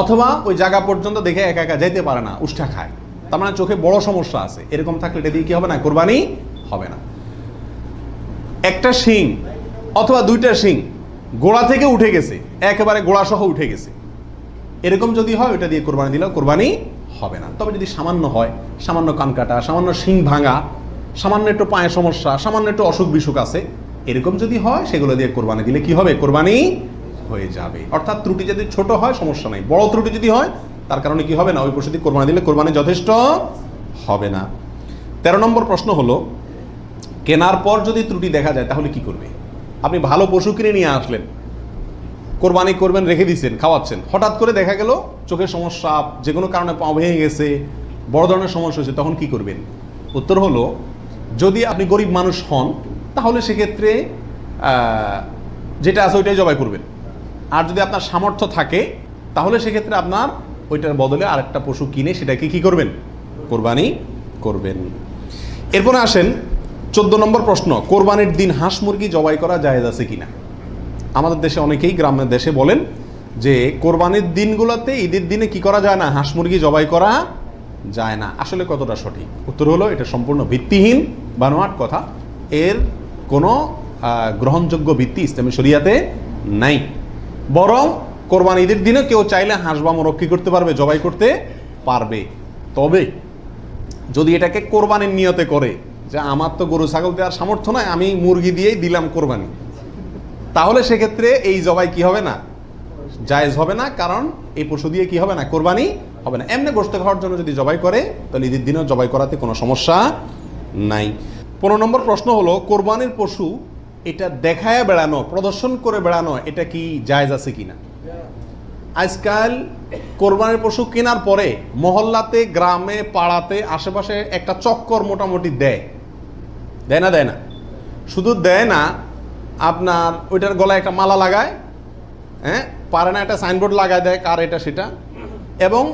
Speaker 1: অথবা ওই জায়গা পর্যন্ত দেখে একা একা যেতে পারে না, উষ্ঠা খায়, তার মানে চোখে বড় সমস্যা আছে, এরকম থাকলে এটা দিয়ে কি হবে না? কোরবানি হবে না। একটা শিং অথবা 2টা শিং গোড়া থেকে উঠে গেছে, একেবারে গোড়া সহ উঠে গেছে, এরকম যদি হয় ওটা দিয়ে কোরবানি দিলেও কোরবানি হবে না। তবে যদি সামান্য হয়, সামান্য কান কাটা, সামান্য শিং ভাঙা, সামান্য একটু পায়ে সমস্যা, সামান্য একটু অসুখ বিসুখ আছে, এরকম যদি হয় সেগুলো দিয়ে কোরবানি দিলে কি হবে? কোরবানি হয়ে যাবে। অর্থাৎ ত্রুটি যদি ছোট হয় সমস্যা নাই, বড় ত্রুটি যদি হয় তার কারণে কি হবে না? ওই পশু দিয়ে কোরবানি দিলে কোরবানি যথেষ্ট হবে না। 13 নম্বর প্রশ্ন হলো, কেনার পর যদি ত্রুটি দেখা যায় তাহলে কি করবে? আপনি ভালো পশু কিনে নিয়ে আসলেন, কোরবানি করবেন, রেখে দিচ্ছেন, খাওয়াচ্ছেন, হঠাৎ করে দেখা গেল চোখের সমস্যা, যে কোনো কারণে পা ভেঙে গেছে, বড় ধরনের সমস্যা হয়েছে, তখন কি করবেন? উত্তর হলো, যদি আপনি গরিব মানুষ হন তাহলে সেক্ষেত্রে যেটা আছে ওইটাই জবাই করবেন। আর যদি আপনার সামর্থ্য থাকে তাহলে সেক্ষেত্রে আপনার ওইটার বদলে আরেকটা পশু কিনে সেটাকে কি করবেন? কোরবানি করবেন। এরপরে আসেন 14 নম্বর প্রশ্ন, কোরবানির দিন হাঁস মুরগি জবাই করা জায়েজ আছে কিনা? আমাদের দেশে অনেকেই গ্রামের দেশে বলেন যে কোরবানির দিনগুলোতে, ঈদের দিনে কি করা যায় না? হাঁস মুরগি জবাই করা যায় না। আসলে কতটা সঠিক? উত্তর হলো, এটা সম্পূর্ণ ভিত্তিহীন বানোয়াট কথা। এর কোনো গ্রহণযোগ্য ভিত্তি ইসলামী শরিয়াতে নাই। বরং কোরবানি ঈদের দিনে কেউ চাইলে হাঁস বা মোরগ কি করতে পারবে? জবাই করতে পারবে। তবে যদি এটাকে কোরবানির নিয়তে করে যে আমার তো গরু ছাগল দেওয়ার সামর্থ্য নয়, আমি মুরগি দিয়েই দিলাম কোরবানি, তাহলে সেক্ষেত্রে এই জবাই কি হবে না? জায়েজ হবে না। কারণ এই পশু দিয়ে কি হবে না? কোরবানি হবে না। এমনি গোশত খাওয়ার জন্য যদি জবাই করে তাহলে ঈদের দিনেও জবাই করাতে কোনো সমস্যা নাই। 15 নম্বর প্রশ্ন হলো, কোরবানির পশু এটা দেখায় বেড়ানো, প্রদর্শন করে বেড়ানো, এটা কি জায়েজ আছে কিনা? আজকাল কোরবানির পশু কেনার পরে মহল্লাতে, গ্রামে, পাড়াতে, আশেপাশে একটা চক্কর মোটামুটি দেয় না? শুধু দেয় না, আপনার ওইটার গলায় একটা মালা লাগায়, হ্যাঁ, পারে না একটা সাইনবোর্ড লাগায় দেয় কার এটা সেটা, এবং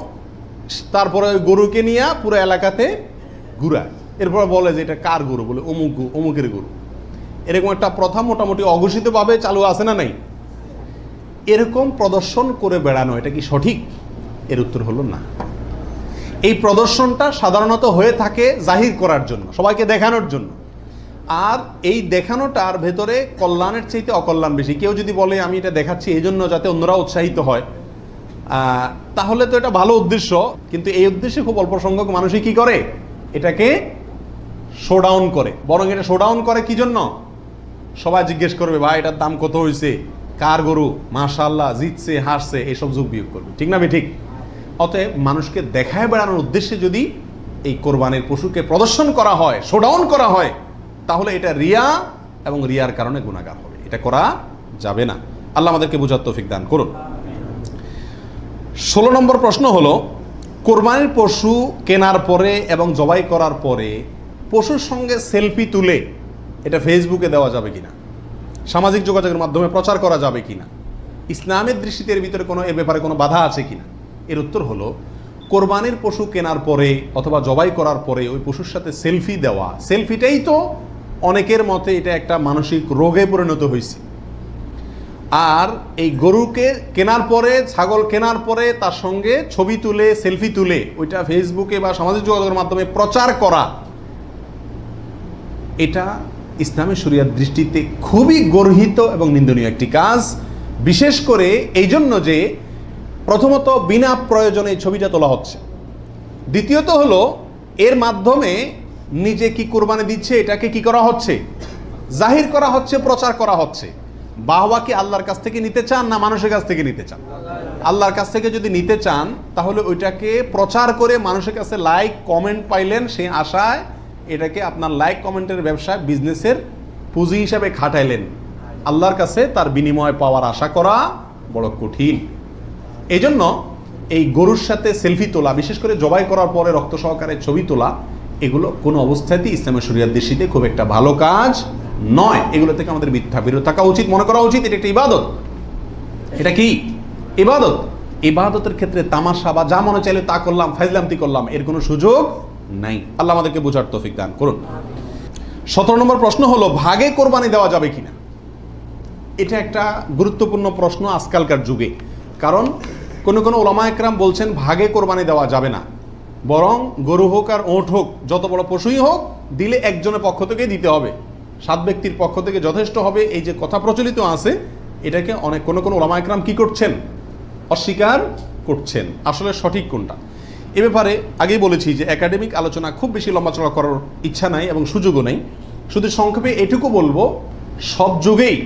Speaker 1: তারপরে ওই গরুকে নিয়ে পুরো এলাকাতে ঘুরায়। এরপর বলে যে এটা কার গরু, বলে অমুকের গরু। এরকম একটা প্রথা মোটামুটি অঘোষিতভাবে চালু আছে না নাই? এরকম প্রদর্শন করে বেড়ানো এটা কি সঠিক? এর উত্তর হলো না। এই প্রদর্শনটা সাধারণত হয়ে থাকে জাহির করার জন্য, সবাইকে দেখানোর জন্য। আর এই দেখানোটার ভেতরে কল্যাণের চাইতে অকল্যাণ বেশি। কেউ যদি বলে আমি এটা দেখাচ্ছি এই জন্য যাতে অন্যরা উৎসাহিত হয়, তাহলে তো এটা ভালো উদ্দেশ্য, কিন্তু এই উদ্দেশ্যে খুব অল্প সংখ্যক মানুষই কি করে? এটাকে শোডাউন করে। বরং এটা শোডাউন করে কি জন্য? সবাই জিজ্ঞেস করবে, ভাই এটার দাম কত হয়েছে, কার গরু, মাশাআল্লাহ, জিতছে, হাসছে, এইসব যোগ বিয়োগ করবে। ঠিক না? ঠিক। অতএব মানুষকে দেখায় বেড়ানোর উদ্দেশ্যে যদি এই কোরবানির পশুকে প্রদর্শন করা হয়, শোডাউন করা হয়, তাহলে এটা রিয়া, এবং রিয়ার কারণে গুনাহগার হবে। এটা করা যাবে না। আল্লাহ আমাদেরকে বুঝার তৌফিক দান করুন। 16 নম্বর প্রশ্ন হলো, কোরবানির পশু কেনার পরে এবং জবাই করার পরে পশুর সঙ্গে সেলফি তুলে এটা ফেসবুকে দেওয়া যাবে কিনা? সামাজিক যোগাযোগের মাধ্যমে প্রচার করা যাবে কিনা? ইসলামের দৃষ্টিতে এর ভিতরে কোনো, এ ব্যাপারে কোনো বাধা আছে কিনা? এর উত্তর হলো, কোরবানির পশু কেনার পরে অথবা জবাই করার পরে ওই পশুর সাথে সেলফি দেওয়া, সেলফিটাই তো অনেকের মতে এটা একটা মানসিক রোগে পরিণত হয়েছে। আর এই গরুকে কেনার পরে, ছাগল কেনার পরে তার সঙ্গে ছবি তুলে, সেলফি তুলে ওইটা ফেসবুকে বা সামাজিক যোগাযোগের মাধ্যমে প্রচার করা, এটা ইসলামী শরিয়ার দৃষ্টিতে খুবই গর্হিত এবং নিন্দনীয় একটি কাজ। বিশেষ করে এই জন্য যে প্রথমত বিনা প্রয়োজনে এই ছবিটা তোলা হচ্ছে, দ্বিতীয়ত হলো এর মাধ্যমে নিজে কি কোরবানি দিচ্ছে এটাকে কি করা হচ্ছে? জাহির করা হচ্ছে, প্রচার করা হচ্ছে। বাহবা কি আল্লাহর কাছ থেকে নিতে চান না মানুষের কাছ থেকে নিতে চান? আল্লাহর কাছ থেকে যদি নিতে চান তাহলে ওইটাকে প্রচার করে মানুষের কাছে লাইক কমেন্ট পাইলেন, সেই আশায় এটাকে আপনার লাইক কমেন্টের ব্যবসায়, বিজনেসের পুঁজি হিসাবে খাটাইলেন। আল্লাহর কাছে তার বিনিময় পাওয়ার আশা করা বড় কঠিন। এই জন্য এই গরুর সাথে সেলফি তোলা, বিশেষ করে জবাই করার পরে রক্ত সহকারে ছবি তোলা, এগুলো কোনো অবস্থাতেই ইসলামের শরিয়ার দৃষ্টিতে খুব একটা ভালো কাজ নয়। এগুলো থেকে আমাদের বিরত থাকা উচিত, মনে করা উচিত এটা একটা ইবাদত। এটা কি ইবাদত? ইবাদতের ক্ষেত্রে তামাশা বা যা মনে চাইলে তা করলাম, ফাইজলামতি করলাম, এর কোনো সুযোগ নাই। আল্লাহ আমাদেরকে বোঝার তৌফিক দান করুন। 17 নম্বর প্রশ্ন হলো, ভাগে কোরবানি দেওয়া যাবে কিনা? এটা একটা গুরুত্বপূর্ণ প্রশ্ন আজকালকার যুগে। কারণ কোনো ওলামা একরাম বলছেন ভাগে কোরবানি দেওয়া যাবে না, বরং গরু হোক আর ওঁট হোক, যত বড় পশুই হোক, দিলে একজনের পক্ষ থেকে দিতে হবে, 7 ব্যক্তির পক্ষ থেকে যথেষ্ট হবে। এই যে কথা প্রচলিত আছে, এটাকে অনেক কোনো ওলামা একরাম কি করছেন? অস্বীকার করছেন। আসলে সঠিক কোনটা, এ ব্যাপারে আগেই বলেছি যে একাডেমিক আলোচনা খুব বেশি লম্বাচড়া করার ইচ্ছা নাই এবং সুযোগও নেই। শুধু সংক্ষেপে এটুকু বলবো, সব যুগেই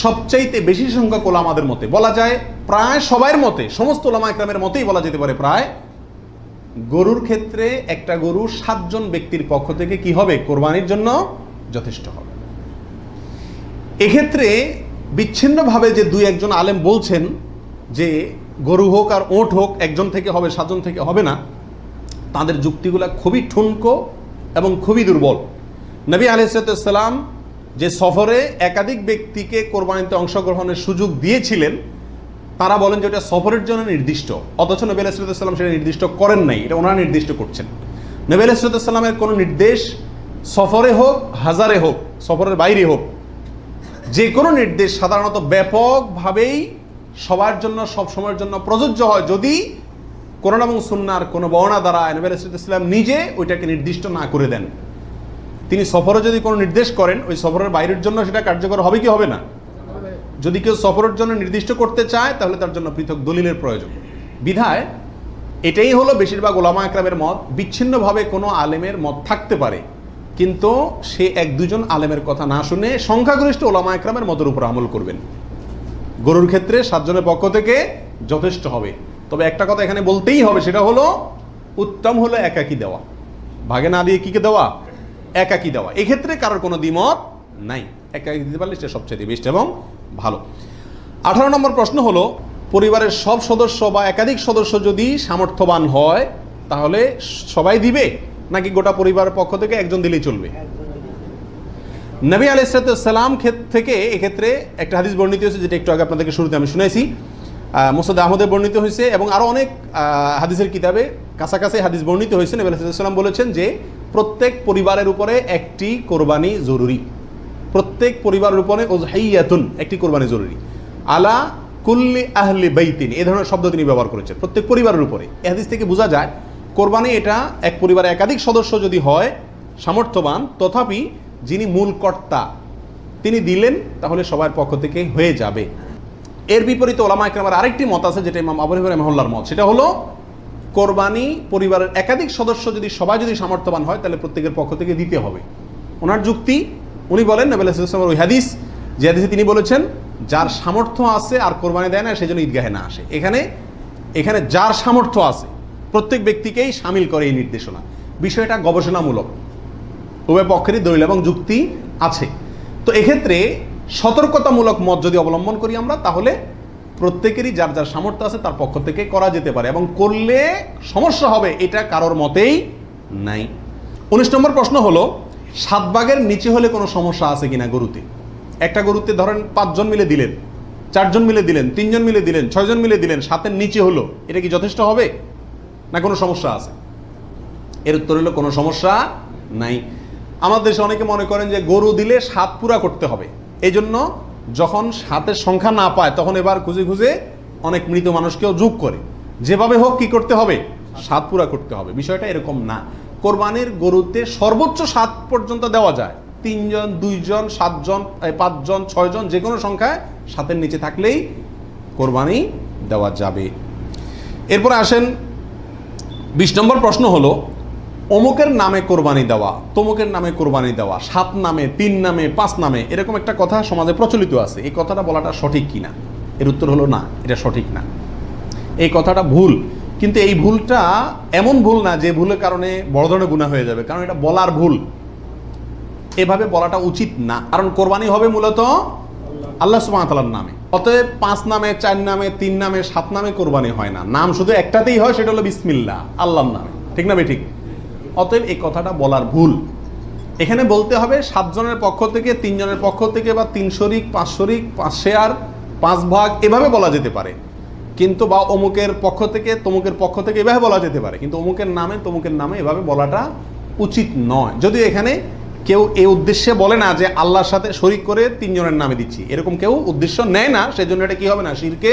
Speaker 1: সবচাইতে বেশি সংখ্যক ওলামাদের মতে, বলা যায় প্রায় সবার মতে, সমস্ত ওলামা একরামের মতেই বলা যেতে পারে, প্রায় গরুর ক্ষেত্রে একটা গরু 7 জন ব্যক্তির পক্ষ থেকে কি হবে? কোরবানির জন্য যথেষ্ট হবে। এক্ষেত্রে বিচ্ছিন্নভাবে যে 2-1 জন আলেম বলছেন যে গরু হোক আর ওট হোক একজন থেকে হবে, 7 জন থেকে হবে না, তাদের যুক্তিগুলো খুবই ঠুনকো এবং খুবই দুর্বল। নবী আলাইহিস সালাম যে সফরে একাধিক ব্যক্তিকে কোরবানিতে অংশগ্রহণের সুযোগ দিয়েছিলেন, তারা বলেন যে ওটা সফরের জন্য নির্দিষ্ট, অথচ নবী আলাইহিস সালাম সেটা নির্দিষ্ট করেন নাই, এটা ওনারা নির্দিষ্ট করছেন। নবী আলাইহিস সালামের কোনো নির্দেশ সফরে হোক, হাজারে হোক, সফরের বাইরে হোক, যে কোনো নির্দেশ সাধারণত ব্যাপকভাবেই সবার জন্য সব সময়ের জন্য প্রযোজ্য হয় যদি কোরআন এবং সুন্নাহর কোনো বর্ণনা দ্বারা নবী আলাইহিস সালাম নিজে ওইটাকে নির্দিষ্ট না করে দেন। তিনি সফরে যদি কোনো নির্দেশ করেন, ওই সফরের বাইরের জন্য সেটা কার্যকর হবে কি হবে না? যদি কেউ সফরের জন্য নির্দিষ্ট করতে চায় তাহলে তার জন্য পৃথক দলিলের প্রয়োজন। বিধায় এটাই হলো বেশিরভাগ ওলামা একরামের মত। বিচ্ছিন্নভাবে কোনো আলেমের মত থাকতে পারে, কিন্তু সে 1-2 জন আলেমের কথা না শুনে সংখ্যাগরিষ্ঠ ওলামা একরামের মতের উপর আমল করবেন। গরুর ক্ষেত্রে 7 জনের পক্ষ থেকে যথেষ্ট হবে। তবে একটা কথা এখানে বলতেই হবে, সেটা হলো উত্তম হলো একাকি দেওয়া, ভাগে না দিয়ে কিকে দেওয়া? একাকি দেওয়া। এক্ষেত্রে কারোর কোনো দ্বিমত নাই, একাকি দিতে পারলে সেটা সবচেয়ে বেস্ট এবং ভালো। 18 নম্বর প্রশ্ন হলো, পরিবারের সব সদস্য বা একাধিক সদস্য যদি সামর্থ্যবান হয় তাহলে সবাই দিবে, নাকি গোটা পরিবারের পক্ষ থেকে একজন দিলেই চলবে? নবী আলাইহিস সালাম থেকে এক্ষেত্রে একটা হাদিস বর্ণিত হয়েছে, যেটা একটু আগে আপনাদেরকে শুরুতে আমি শুনেছি, মুসনাদ আহমদে বর্ণিত হয়েছে এবং আরও অনেক হাদিসের কিতাবে কাছাকাছি হাদিস বর্ণিত হয়েছে। নবী আলাইহিস সালাম বলেছেন যে প্রত্যেক পরিবারের উপরে একটি কোরবানি জরুরি, প্রত্যেক পরিবারের উপরে উযহিয়াতুন, একটি কোরবানি জরুরি, আলা কুল্লি আহলি বাইতিন, এই ধরনের শব্দ তিনি ব্যবহার করেছেন, প্রত্যেক পরিবারের উপরে। এই হাদিস থেকে বোঝা যায় কোরবানি এটা এক পরিবারে একাধিক সদস্য যদি হয় সামর্থ্যবান, তথাপি যিনি মূল কর্তা তিনি দিলেন তাহলে সবার পক্ষ থেকে হয়ে যাবে। এর বিপরীতে ওলামা ইকরামের আরেকটি মত আছে, যেটা ইমাম আবু হানিফা রাহিমাহুল্লাহর মত, সেটা হলো কোরবানি পরিবারের একাধিক সদস্য যদি সবাই যদি সামর্থ্যবান হয় তাহলে প্রত্যেকের পক্ষ থেকে দিতে হবে। ওনার যুক্তি, উনি বলেন নবী আলাইহিস সালামের ওই হাদিস, যে হাদিসে তিনি বলেছেন যার সামর্থ্য আছে আর কোরবানি দেয় না সেই জন্য ঈদগাহে না আসে। এখানে যার সামর্থ্য আছে প্রত্যেক ব্যক্তিকেই শামিল করে এই নির্দেশনা। বিষয়টা গবেষণামূলক, উভয় পক্ষেরই দলিল এবং যুক্তি আছে। তো এক্ষেত্রে সতর্কতামূলক মত যদি অবলম্বন করি আমরা, তাহলে প্রত্যেকেরই যার যার সামর্থ্য আছে তার পক্ষ থেকে করা যেতে পারে, এবং করলে সমস্যা হবে এটা কারোর মতেই নাই। 19 নম্বর প্রশ্ন হলো, 7 ভাগের নিচে হলে কোনো সমস্যা আছে কিনা গরুতে? একটা গরুতে ধরেন 5 জন মিলে দিলেন, 4 জন মিলে দিলেন, 3 জন মিলে দিলেন, 6 জন মিলে দিলেন, 7-এর নিচে হলো, এটা কি যথেষ্ট হবে না কোনো সমস্যা আছে? এর উত্তর হলো কোনো সমস্যা নাই। আমাদের দেশে অনেকে মনে করেন যে গরু দিলে 7 পুরা করতে হবে, এই জন্য যখন 7-এর সংখ্যা না পায় তখন এবার খুঁজে খুঁজে অনেক মৃত মানুষকেও যোগ করে, যেভাবে হোক কি করতে হবে? 7 পুরা করতে হবে। বিষয়টা এরকম না। কোরবানির গরুতে সর্বোচ্চ 7 পর্যন্ত দেওয়া যায়, 3 জন, 2 জন, 7 জন, 5 জন, 6 জন, যে কোনো সংখ্যায় 7-এর নিচে থাকলেই কোরবানি দেওয়া যাবে। এরপরে আসেন 20 নম্বর প্রশ্ন হলো, অমুকের নামে কোরবানি দেওয়া, তমুকের নামে কোরবানি দেওয়া, 7 নামে, 3 নামে, 5 নামে, এরকম একটা কথা সমাজে প্রচলিত আছে। এই কথাটা বলাটা সঠিক কিনা? এর উত্তর হলো না, এটা সঠিক না, এই কথাটা ভুল। কিন্তু এই ভুলটা এমন ভুল না যে ভুলের কারণে বড় ধরনের গুনাহ হয়ে যাবে, কারণ এটা বলার ভুল, এভাবে বলাটা উচিত না। কারণ কোরবানি হবে মূলত আল্লাহ সুবহানাহু ওয়া তাআলার নামে, অতএব 5 নামে, 4 নামে, 3 নামে, 7 নামে কোরবানি হয় না। নাম শুধু একটাতেই হয়, সেটা হলো বিসমিল্লাহ, আল্লাহর নামে, ঠিক না ঠিক? অতএব এই কথাটা বলার ভুল। এখানে বলতে হবে 7 জনের পক্ষ থেকে, 3 জনের পক্ষ থেকে, বা 3 শরিক, 5 শরিক, 5 শেয়ার, 5 ভাগ, এভাবে বলা যেতে পারে। কিন্তু বা অমুকের পক্ষ থেকে, তমুকের পক্ষ থেকে, এভাবে বলা যেতে পারে, কিন্তু অমুকের নামে, তমুকের নামে এভাবে বলাটা উচিত নয়। যদিও এখানে কেউ এই উদ্দেশ্যে বলে না যে আল্লাহর সাথে শরিক করে 3 জনের নামে দিচ্ছি, এরকম কেউ উদ্দেশ্য নেয় না, সেজন্য এটা কি হবে না, শিরকে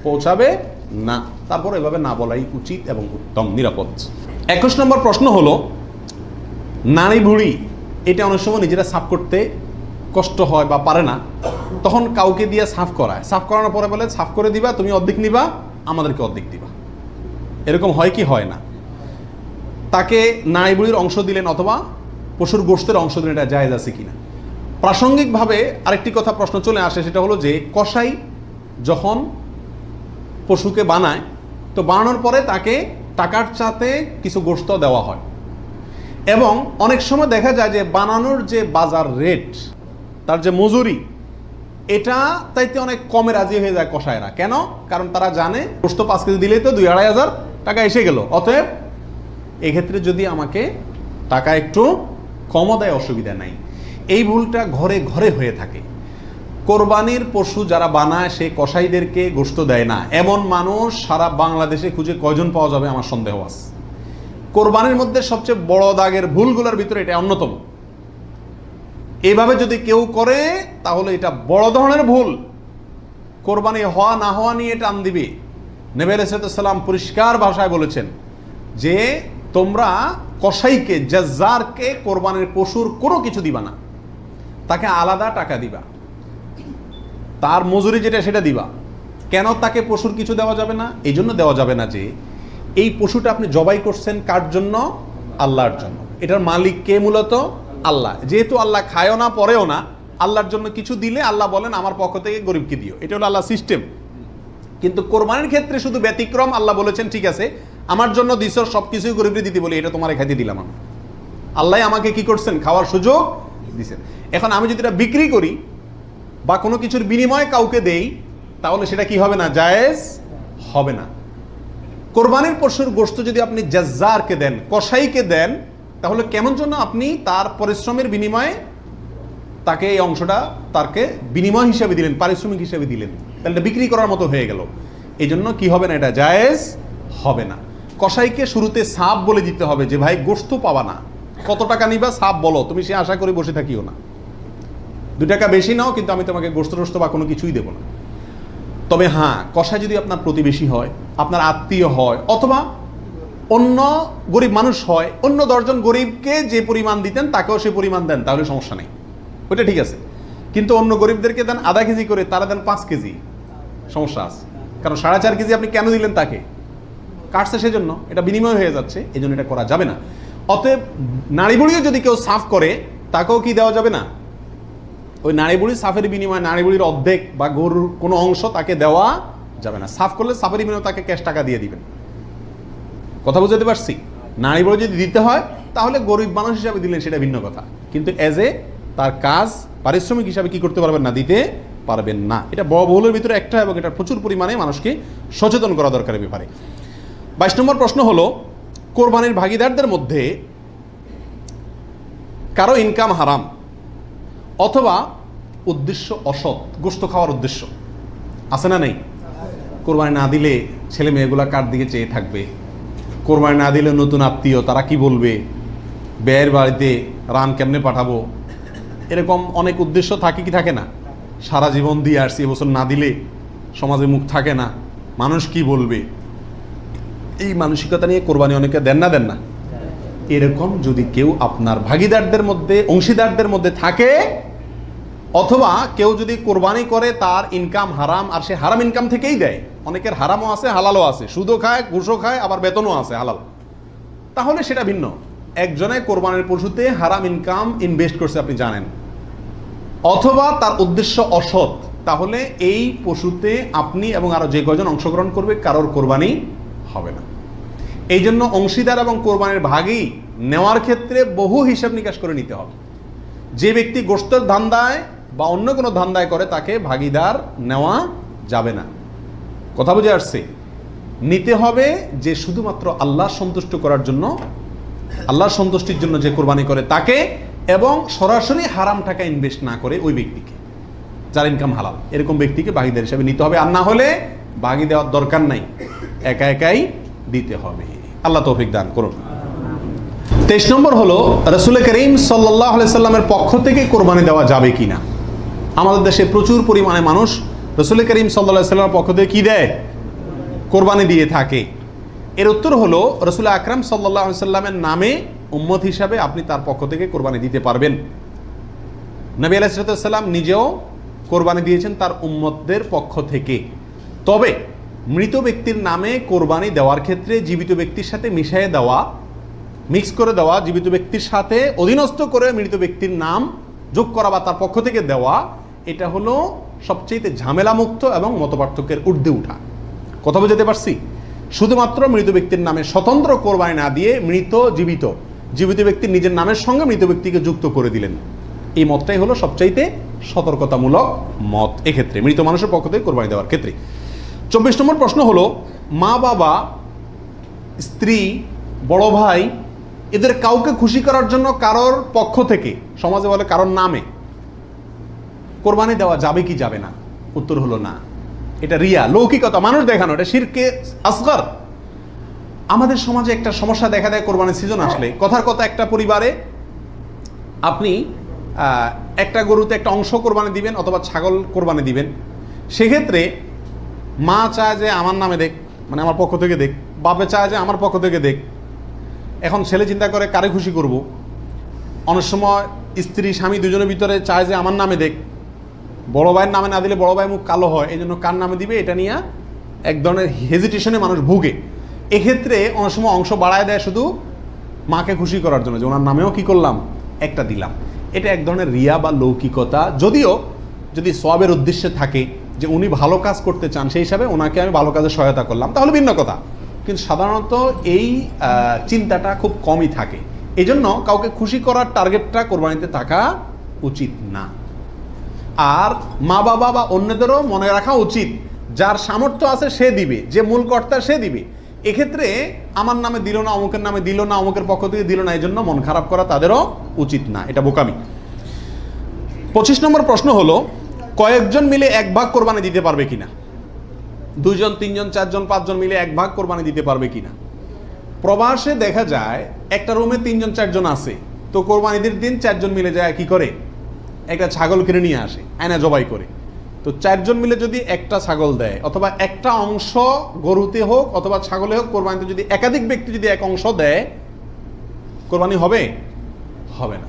Speaker 1: পৌঁছাবে না। তারপর এভাবে না বলাই উচিত এবং উত্তম, নিরাপদ। 21 নম্বর প্রশ্ন হলো, নারী বুড়ি এটা অনেক সময় নিজেরা সাফ করতে কষ্ট হয় বা পারে না, তখন কাউকে দিয়ে সাফ করায়, সাফ করানোর পরে বলে সাফ করে দিবা, তুমি অর্ধেক নিবা, আমাদেরকে অর্ধেক দিবা। এরকম হয় কি হয় না? তাকে নারী বুড়ির অংশ দিলেন অথবা পশুর গোশতের অংশ দিলেন, এটা জায়েজ আছে কিনা? প্রাসঙ্গিকভাবে আরেকটি কথা প্রশ্ন চলে আসে, সেটা হলো যে কসাই যখন পশুকে বানায়, তো বানানোর পরে তাকে টাকার চাতে কিছু গোশত দেওয়া হয়। এবং অনেক সময় দেখা যায় যে বানানোর যে বাজার রেট, তার যে মজুরি, এটা তাইতে অনেক কমে রাজি হয়ে যায় কসাইরা। কেন? কারণ তারা জানে গোশত 5 কেজি দিলেই তো 2-2.5 টাকা এসে গেল, অতএব এক্ষেত্রে যদি আমাকে টাকা একটু কমও দেয় অসুবিধা নাই। এই ভুলটা ঘরে ঘরে হয়ে থাকে। কোরবানির পশু যারা বানায় সে কসাইদেরকে গোশত দেয় না, এমন মানুষ সারা বাংলাদেশে খুঁজে কয়জন পাওয়া যাবে আমার সন্দেহ আছে। কোরবানির মধ্যে সবচেয়ে বড় দাগের ভুলগুলোর ভিতরে এটা অন্যতম। এইভাবে যদি কেউ করে তাহলে এটা বড় ধরনের ভুল। কোরবানি হওয়া না হওয়া নিয়ে টান দিবে। নবী আলাইহিস সালাম পরিষ্কার ভাষায় বলেছেন যে তোমরা কসাইকে, জাজ্জারকে কোরবানির পশুর কোনো কিছু দিবা না, তাকে আলাদা টাকা দিবা, তার মজুরি যেটা সেটা দিবা। কেন তাকে পশুর কিছু দেওয়া যাবে না? এই জন্য দেওয়া যাবে না যে এই পশুটা আপনি জবাই করছেন কার জন্য? আল্লাহর জন্য। এটার মালিক কে? মূলত আল্লাহ। যেহেতু আল্লাহ খায়ও না পরেও না, আল্লাহর জন্য কিছু দিলে আল্লাহ বলেন আমার পক্ষ থেকে গরিবকে দিও। এটা হলো আল্লাহ সিস্টেম। কিন্তু কোরবানির ক্ষেত্রে শুধু ব্যতিক্রম। আল্লাহ বলেছেন ঠিক আছে আমার জন্য দিছ, সবকিছুই গরিবকে দিতে বলি, এটা তোমার খাইতে দিলাম আমি। আল্লাহ আমাকে কি করছেন? খাওয়ার সুযোগ দিছেন। এখন আমি যদি এটা বিক্রি করি বা কোনো কিছুর বিনিময়ে কাউকে দেই, তাহলে সেটা কি হবে না? জায়েজ হবে না। কোরবানির পশুর গোশত যদি আপনি জাজ্জারকে দেন, কসাইকে দেন, তাহলে কেমন জন্য আপনি তার পরিশ্রমের বিনিময়ে তাকে এই অংশটা তাকে বিনিময় হিসাবে দিলেন, পারিশ্রমিক হিসাবে দিলেন, তাহলে এটা বিক্রি করার মতো হয়ে গেল। এই জন্য কি হবে না? এটা জায়েজ হবে না। কসাইকে শুরুতে সাপ বলে দিতে হবে যে ভাই গোশত পাবা না, কত টাকা নিবা সাপ বলো, তুমি সে আশা করে বসে থাকিও না, 2 টাকা বেশি নাও, কিন্তু আমি তোমাকে গোশত টোস্ত বা কোনো কিছুই দেবো না। তবে হ্যাঁ, কসাই যদি আপনার প্রতিবেশী হয়, আপনার আত্মীয় হয়, অথবা অন্য গরিব মানুষ হয়, অন্য 10 জন গরিবকে যে পরিমাণ দিতেন তাকেও সে পরিমাণ দেন, তাহলে সমস্যা নেই, ওইটা ঠিক আছে। কিন্তু অন্য গরিবদেরকে দেন আধা কেজি করে, তারা দেন 5 কেজি, সমস্যা আছে। কারণ 4.5 কেজি আপনি কেন দিলেন? তাকে কাটছে সেজন্য, এটা বিনিময় হয়ে যাচ্ছে, এই জন্য এটা করা যাবে না। অতএব নাড়ি বুড়িও যদি কেউ সাফ করে, তাকেও কি দেওয়া যাবে না? ওই নাড়ি বুড়ি সাফের বিনিময়ে নাড়ি বুড়ির অর্ধেক বা গরুর কোনো অংশ তাকে দেওয়া যাবে না। সাফ করলে সাফের বিনিময়ে তাকে ক্যাশ টাকা দিয়ে দিবেন। কথা বুঝতে পারছি? নাড়ি বুড়ি যদি দিতে হয় তাহলে গরিব মানুষ হিসাবে দিলেন, সেটা ভিন্ন কথা। কিন্তু এজ এ তার কাজ পারিশ্রমিক হিসাবে কি করতে পারবেন না? দিতে পারবেন না। এটা বড় বহুলের ভিতরে একটা, এবং এটা প্রচুর পরিমাণে মানুষকে সচেতন করা দরকার এই ব্যাপারে। 22 নম্বর প্রশ্ন হলো, কোরবানির ভাগিদারদের মধ্যে কারো ইনকাম হারাম অথবা উদ্দেশ্য অসৎ, গোশত খাওয়ার উদ্দেশ্য আছে না নেই? কোরবানি না দিলে ছেলে মেয়েগুলা কার দিকে চেয়ে থাকবে, কোরবানি না দিলে নতুন আত্মীয় তারা কি বলবে, ব্যয়ের বাড়িতে রান কেমনে পাঠাবো, এরকম অনেক উদ্দেশ্য থাকে কি থাকে না? সারা জীবন দিয়ে আসছি, এবছর না দিলে সমাজে মুখ থাকে না, মানুষ কি বলবে, এই মানসিকতা নিয়ে কোরবানি অনেকে দেন না? এরকম যদি কেউ আপনার ভাগিদারদের মধ্যে, অংশীদারদের মধ্যে থাকে, অথবা কেউ যদি কোরবানি করে তার ইনকাম হারাম, আর সে হারাম ইনকাম থেকেই দেয়, অনেকের হারামও আছে হালালও আছে, সুদও খায় ঘুষও খায়, আবার বেতনও আছে হালাল, তাহলে সেটা ভিন্ন। একজনে কোরবানির পশুতে হারাম ইনকাম ইনভেস্ট করছে আপনি জানেন, অথবা তার উদ্দেশ্য অসৎ, তাহলে এই পশুতে আপনি এবং আরো যে কয়জন অংশগ্রহণ করবে কারোর কোরবানি হবে না। এই জন্য অংশীদার এবং কোরবানির ভাগই নেওয়ার ক্ষেত্রে বহু হিসাব নিকাশ করে নিতে হবে। যে ব্যক্তি গোশতের ধান্দায় বা অন্য কোনো ধান্দায় করে তাকে ভাগিদার নেওয়া যাবে না। কথা বুঝে আসছে? নিতে হবে যে শুধুমাত্র আল্লাহ সন্তুষ্ট করার জন্য, আল্লাহর সন্তুষ্টির জন্য যে কোরবানি করে তাকে, এবং সরাসরি হারাম টাকা ইনভেস্ট না করে ওই ব্যক্তিকে, যার ইনকাম হালাল, এরকম ব্যক্তিকে ভাগিদার হিসাবে নিতে হবে। আর না হলে ভাগি দেওয়ার দরকার নাই, একা একাই দিতে হবে। আল্লাহ তৌফিক দান করুন। 23 নম্বর হলো, রাসূল করিম সাল্লাল্লাহু আলাইহি সাল্লামের পক্ষ থেকে কোরবানি দেওয়া যাবে কিনা। আমাদের দেশে প্রচুর পরিমাণে মানুষ রাসূল করিম সাল্লাল্লাহু আলাইহি সাল্লামের পক্ষ থেকে কি দেয়? কোরবানি দিয়ে থাকে। এর উত্তর হলো, রাসূল আকরাম সাল্লাল্লাহু আলাইহি সাল্লামের নামে উম্মত হিসাবে আপনি তার পক্ষ থেকে কোরবানি দিতে পারবেন। নবী আলাইহিস সালাম নিজেও কোরবানি দিয়েছেন তার উম্মতদের পক্ষ থেকে। তবে মৃত ব্যক্তির নামে কোরবানি দেওয়ার ক্ষেত্রে জীবিত ব্যক্তির সাথে মিশিয়ে দেওয়া, মিক্স করে দেওয়া, জীবিত ব্যক্তির সাথে অধীনস্থ করে মৃত ব্যক্তির নাম যোগ করা বা তার পক্ষ থেকে দেওয়া, এটা হলো সবচেয়ে ঝামেলামুক্ত এবং মতপার্থক্যের ঊর্ধ্বে উঠা। কথা বুঝতে পারছি? শুধুমাত্র মৃত ব্যক্তির নামে স্বতন্ত্র কোরবানি না দিয়ে জীবিত ব্যক্তির নিজের নামের সঙ্গে মৃত ব্যক্তিকে যুক্ত করে দিলেন। এই মতটাই হলো সবচাইতে সতর্কতামূলক মত এক্ষেত্রে মৃত মানুষের পক্ষ থেকে কোরবানি দেওয়ার ক্ষেত্রে। 24 নম্বর প্রশ্ন হলো, মা বাবা, স্ত্রী, বড় ভাই এদের কাউকে খুশি করার জন্য কারোর পক্ষ থেকে, সমাজে বলে কারোর নামে, কোরবানি দেওয়া যাবে কি যাবে না? উত্তর হলো না। এটা রিয়া, লৌকিকতা, মানুষ দেখানো, এটা শিরকে আসগর। আমাদের সমাজে একটা সমস্যা দেখা দেয় কোরবানির সিজন আসলে। কথার কথা, একটা পরিবারে আপনি একটা গরুতে একটা অংশ কোরবানি দিবেন অথবা ছাগল কোরবানি দিবেন, সেক্ষেত্রে মা চায় যে আমার নামে দেখ, মানে আমার পক্ষ থেকে দেখ, বাপে চায় যে আমার পক্ষ থেকে দেখ। এখন ছেলে চিন্তা করে কারে খুশি করব। অনেক সময় স্ত্রী স্বামী দুজনের ভিতরে চায় যে আমার নামে দেখ, বড় ভাইয়ের নামে না দিলে বড় ভাই মুখ কালো হয়, এই জন্য কার নামে দিবে এটা নিয়ে এক ধরনের হেজিটেশনে মানুষ ভুগে। এক্ষেত্রে অনেক সময় অংশ বাড়ায় দেয় শুধু মাকে খুশি করার জন্য, যে ওনার নামেও কি করলাম, একটা দিলাম। এটা এক ধরনের রিয়া বা লৌকিকতা। যদিও যদি সওয়াবের উদ্দেশ্যে থাকে যে উনি ভালো কাজ করতে চান, সেই হিসাবে ওনাকে আমি ভালো কাজে সহায়তা করলাম, তাহলে ভিন্ন কথা। কিন্তু সাধারণত এই চিন্তাটা খুব কমই থাকে। এই জন্য কাউকে খুশি করার টার্গেটটা কোরবানিতে থাকা উচিত না। আর মা বাবা বা অন্যদেরও মনে রাখা উচিত, যার সামর্থ্য আছে সে দিবে, যে মূল কর্তা সে দিবে। এক্ষেত্রে আমার নামে দিল না, অমুকের নামে দিল না, অমুকের পক্ষ থেকে দিল না, এই জন্য মন খারাপ করা তাদেরও উচিত না, এটা বোকামি। 25 নম্বর প্রশ্ন হলো, কয়েকজন মিলে এক ভাগ কোরবানি দিতে পারবে কিনা? 2 জন, 3 জন, 4 জন, 5 জন মিলে এক ভাগ কোরবানি দিতে পারবে কিনা? প্রবাসে দেখা যায় একটা রুমে 3 জন 4 জন আছে, তো কোরবানিদের দিন 4 জন মিলে যায় কি করে, একটা ছাগল কিনে নিয়ে আসে, আয়না জবাই করে। তো 4 জন মিলে যদি একটা ছাগল দেয়, অথবা একটা অংশ গরুতে হোক অথবা ছাগলে হোক, কোরবানিতে যদি একাধিক ব্যক্তি যদি এক অংশ দেয়, কোরবানি হবে? হবে না।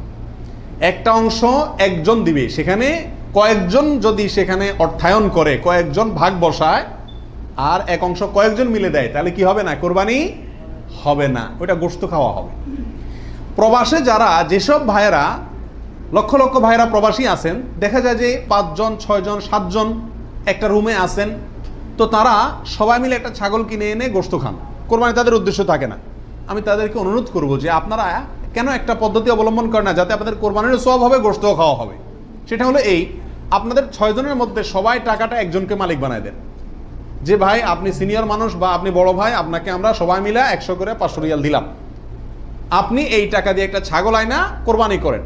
Speaker 1: একটা অংশ একজন দিবে, সেখানে কয়েকজন যদি সেখানে অর্থায়ন করে, কয়েকজন ভাগ বসায়, আর এক অংশ কয়েকজন মিলে দেয়, তাহলে কি হবে না? কোরবানি হবে না, ওটা গোশত খাওয়া হবে। প্রবাসে যারা, যেসব ভাইয়েরা, লক্ষ লক্ষ ভাইয়েরা প্রবাসী আছেন, দেখা যায় যে 5 জন, 6 জন, 7 জন একটা রুমে আছেন, তো তারা সবাই মিলে একটা ছাগল কিনে এনে গোশত খান, কোরবানি তাদের উদ্দেশ্য থাকে না। আমি তাদেরকে অনুরোধ করব যে আপনারা কেন একটা পদ্ধতি অবলম্বন করেন না, যাতে আপনাদের কোরবানির সওয়াব হবে, গোশতও খাওয়া হবে। সেটা হলো এই, আপনাদের 6 জনের মধ্যে সবাই টাকাটা একজনকে মালিক বানায় দেন, যে ভাই আপনি সিনিয়র মানুষ বা আপনি বড় ভাই, আপনাকে আমরা সবাই মিলে 100 করে 500 রিয়াল দিলাম, আপনি এই টাকা দিয়ে একটা ছাগল আয়না কোরবানি করেন।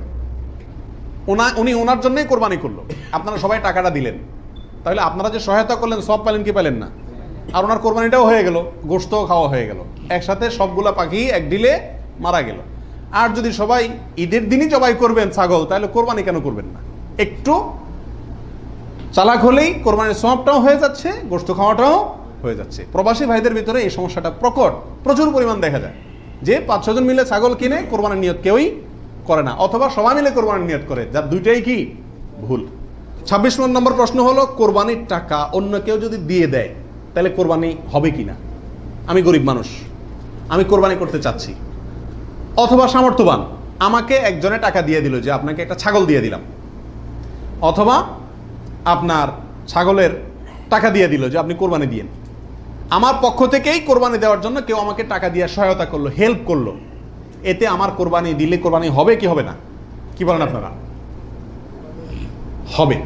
Speaker 1: উনি ওনার জন্যই কোরবানি করলো, আপনারা সবাই টাকাটা দিলেন, তাহলে আপনারা যে সহায়তা করলেন সব পেলেন কি পেলেন না? আর ওনার কোরবানিটাও হয়ে গেল, গোশতও খাওয়া হয়ে গেল, একসাথে সবগুলা পাখি এক ডিলে মারা গেল। আর যদি সবাই ঈদের দিনই জবাই করবেন ছাগল, তাহলে কোরবানি কেন করবেন না? একটু চালাক হলেই কোরবানির সওয়াবটাও হয়ে যাচ্ছে, গোশত খাওয়াটাও হয়ে যাচ্ছে। প্রবাসী ভাইদের ভিতরে এই সমস্যাটা প্রচুর পরিমাণ দেখা যায়, যে 5-6 জন মিলে ছাগল কিনে কোরবানির নিয়ত কেউই করে না, অথবা সবাই মিলে কোরবানির নিয়ত করে, যার দুইটাই কি ভুল। 26 নম্বর প্রশ্ন হলো, কোরবানির টাকা অন্য কেউ যদি দিয়ে দেয়, তাহলে কোরবানি হবে কিনা? আমি গরিব মানুষ, আমি কোরবানি করতে চাচ্ছি, অথবা সামর্থ্যবান, আমাকে একজনে টাকা দিয়ে দিল যে আপনাকে একটা ছাগল দিয়ে দিলাম, অথবা আপনার ছাগলের টাকা দিয়ে দিল যে আপনি কোরবানি দিয়েন। আমার পক্ষ থেকেই কোরবানি দেওয়ার জন্য কেউ আমাকে টাকা দিয়ে সহায়তা করলো, হেল্প করলো, এতে আমার কোরবানি দিলে কোরবানি হবে কি হবে না? কি বলেন আপনারা? হবে।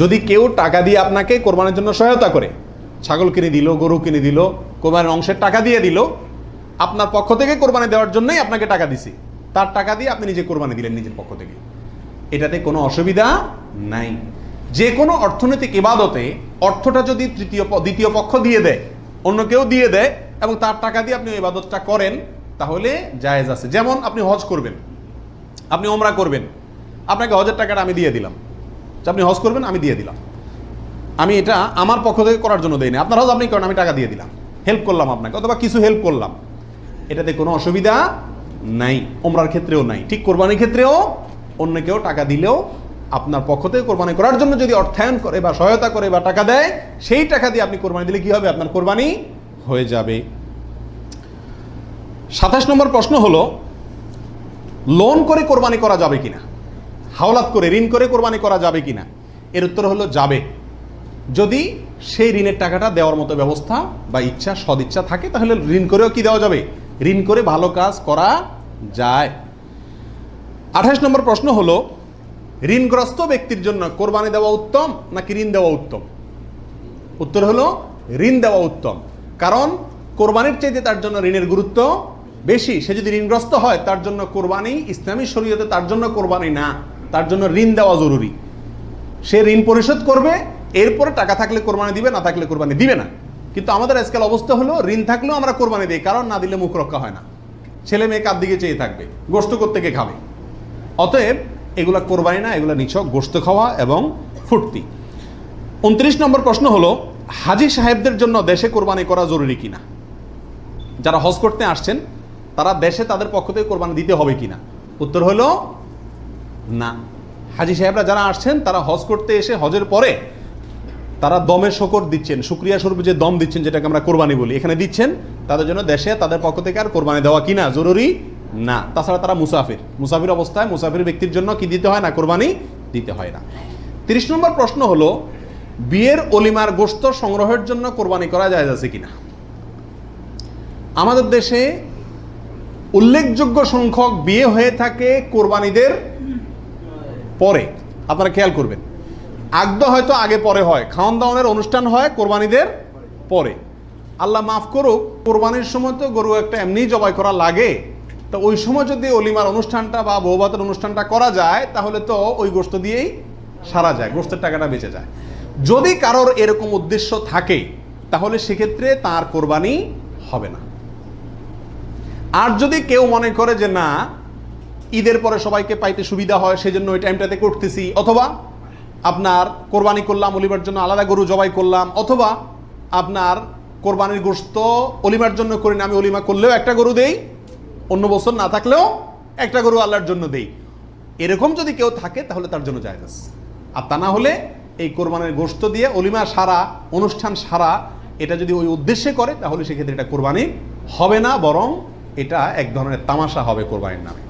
Speaker 1: যদি কেউ টাকা দিয়ে আপনাকে কোরবানির জন্য সহায়তা করে, ছাগল কিনে দিল, গরু কিনে দিল, কোরবানির অংশের টাকা দিয়ে দিল, আপনার পক্ষ থেকে কোরবানি দেওয়ার জন্যই আপনাকে টাকা দিছে, তার টাকা দিয়ে আপনি নিজে কোরবানি দিলেন নিজের পক্ষ থেকে, এটাতে কোনো অসুবিধা নাই। যে কোনো অর্থনৈতিক ইবাদতে অর্থটা যদি দ্বিতীয় পক্ষ দিয়ে দেয়, অন্য কেউ দিয়ে দেয়, এবং তার টাকা দিয়ে আপনি ইবাদতটা করেন, তাহলে জায়েজ আছে। যেমন আপনি হজ করবেন, আপনি ওমরা করবেন, আপনাকে হজের টাকাটা আমি দিয়ে দিলাম, আপনি হজ করবেন, আমি দিয়ে দিলাম, আমি এটা আমার পক্ষ থেকে করার জন্য দেই না, আপনার হজ আপনি করেন, আমি টাকা দিয়ে দিলাম, হেল্প করলাম আপনাকে, অথবা কিছু হেল্প করলাম, এটাতে কোনো অসুবিধা নাই। ওমরার ক্ষেত্রেও নাই, ঠিক কোরবানির ক্ষেত্রেও অন্য কেউ টাকা দিলেও আপনার পক্ষ থেকে কোরবানি করার জন্য যদি অর্থায়ন করে বা সহায়তা করে বা টাকা দেয়, সেই টাকা দিয়ে আপনি কোরবানি দিলে কি হবে? আপনার কোরবানি হয়ে যাবে। 27 নম্বর প্রশ্ন হলো, লোন করে কোরবানি করা যাবে কিনা? হাওলাত করে, ঋণ করে কোরবানি করা যাবে কিনা? এর উত্তর হলো যাবে। যদি সেই ঋণের টাকাটা দেওয়ার মতো ব্যবস্থা বা ইচ্ছা সদিচ্ছা থাকে, তাহলে ঋণ করেও কি দেওয়া যাবে? ঋণ করে ভালো কাজ করা যায়। 28 নম্বর প্রশ্ন হলো, ঋণগ্রস্ত ব্যক্তির জন্য কোরবানি দেওয়া উত্তম নাকি ঋণ দেওয়া উত্তম? উত্তর হলো ঋণ দেওয়া উত্তম। কারণ কোরবানির চাইতে তার জন্য ঋণের গুরুত্ব বেশি। সে যদি ঋণগ্রস্ত হয় তার জন্য কোরবানি ইসলামী শরীয়তে তার জন্য কোরবানি না, তার জন্য ঋণ দেওয়া জরুরি। সে ঋণ পরিশোধ করবে, এরপরে টাকা থাকলে কোরবানি দিবে, না থাকলে কোরবানি দিবে না। কিন্তু আমাদের আজকাল অবস্থা হলো ঋণ থাকলেও আমরা কোরবানি দিই, কারণ না দিলে মুখ রক্ষা হয় না, ছেলে মেয়ে কার দিকে চেয়ে থাকবে, গোশত কোত্থেকে খাবে। অতএব এগুলা কোরবানি না, এগুলা নিছক গোশত খাওয়া এবং ফুর্তি। 29 নম্বর প্রশ্ন হলো, হাজি সাহেবদের জন্য দেশে কোরবানি করা জরুরি কিনা? যারা হজ করতে আসছেন তারা দেশে তাদের পক্ষ থেকে কোরবানি দিতে হবে কিনা? উত্তর হলো না। হাজি সাহেবরা যারা আসছেন তারা হজ করতে এসে হজের পরে তারা দমের শকর দিচ্ছেন, শুকরিয়া স্বরূপ যে দম দিচ্ছেন, যেটাকে আমরা কোরবানি বলি, এখানে দিচ্ছেন, তাদের জন্য দেশে তাদের পক্ষ থেকে আর কোরবানি দেওয়া কিনা জরুরি না। তাছাড়া তারা মুসাফির অবস্থায় মুসাফির ব্যক্তির জন্য কি দিতে হয় না? কোরবানি দিতে হয় না। 30 নম্বর প্রশ্ন হলো, বিয়ের অলিমার গোশত সংগ্রহের জন্য কোরবানি করা জায়েজ আছে কিনা? আমাদের দেশে উল্লেখযোগ্য সংখ্যক বিয়ে হয়ে থাকে কোরবানিদের পরে। আপনারা খেয়াল করবেন, আগদ হয়তো আগে পরে হয়, খাওয়ান দাওয়ানের অনুষ্ঠান হয় কোরবানিদের পরে। আল্লাহ মাফ করুক, কোরবানির সময় তো গরু একটা এমনিই জবাই করা লাগে, তো ওই সময় যদি অলিমার অনুষ্ঠানটা বা বৌভাতের অনুষ্ঠানটা করা যায় তাহলে তো ওই গোশত দিয়েই সারা যায়, গোশতের টাকাটা বেঁচে যায়। যদি কারোর এরকম উদ্দেশ্য থাকে তাহলে সেক্ষেত্রে তার কোরবানি হবে না। আর যদি কেউ মনে করে যে না, ঈদের পরে সবাইকে পাইতে সুবিধা হয় সেজন্য ওই টাইমটাতে করতেছি, অথবা আপনার কোরবানি করলাম অলিমার জন্য আলাদা গরু জবাই করলাম, অথবা আপনার কোরবানির গোশত অলিমার জন্য করি না, আমি অলিমা করলেও একটা গরু দেই, অন্য বছর না থাকলেও একটা গরু আল্লাহর জন্য দেই, এরকম যদি কেউ থাকে তাহলে তার জন্য জায়েজ আছে। আর তা না হলে এই কোরবানির গোশত দিয়ে অলিমা সারা, অনুষ্ঠান সারা, এটা যদি ওই উদ্দেশ্যে করে তাহলে সেক্ষেত্রে এটা কোরবানি হবে না, বরং এটা এক ধরনের তামাশা হবে কোরবানির নামে।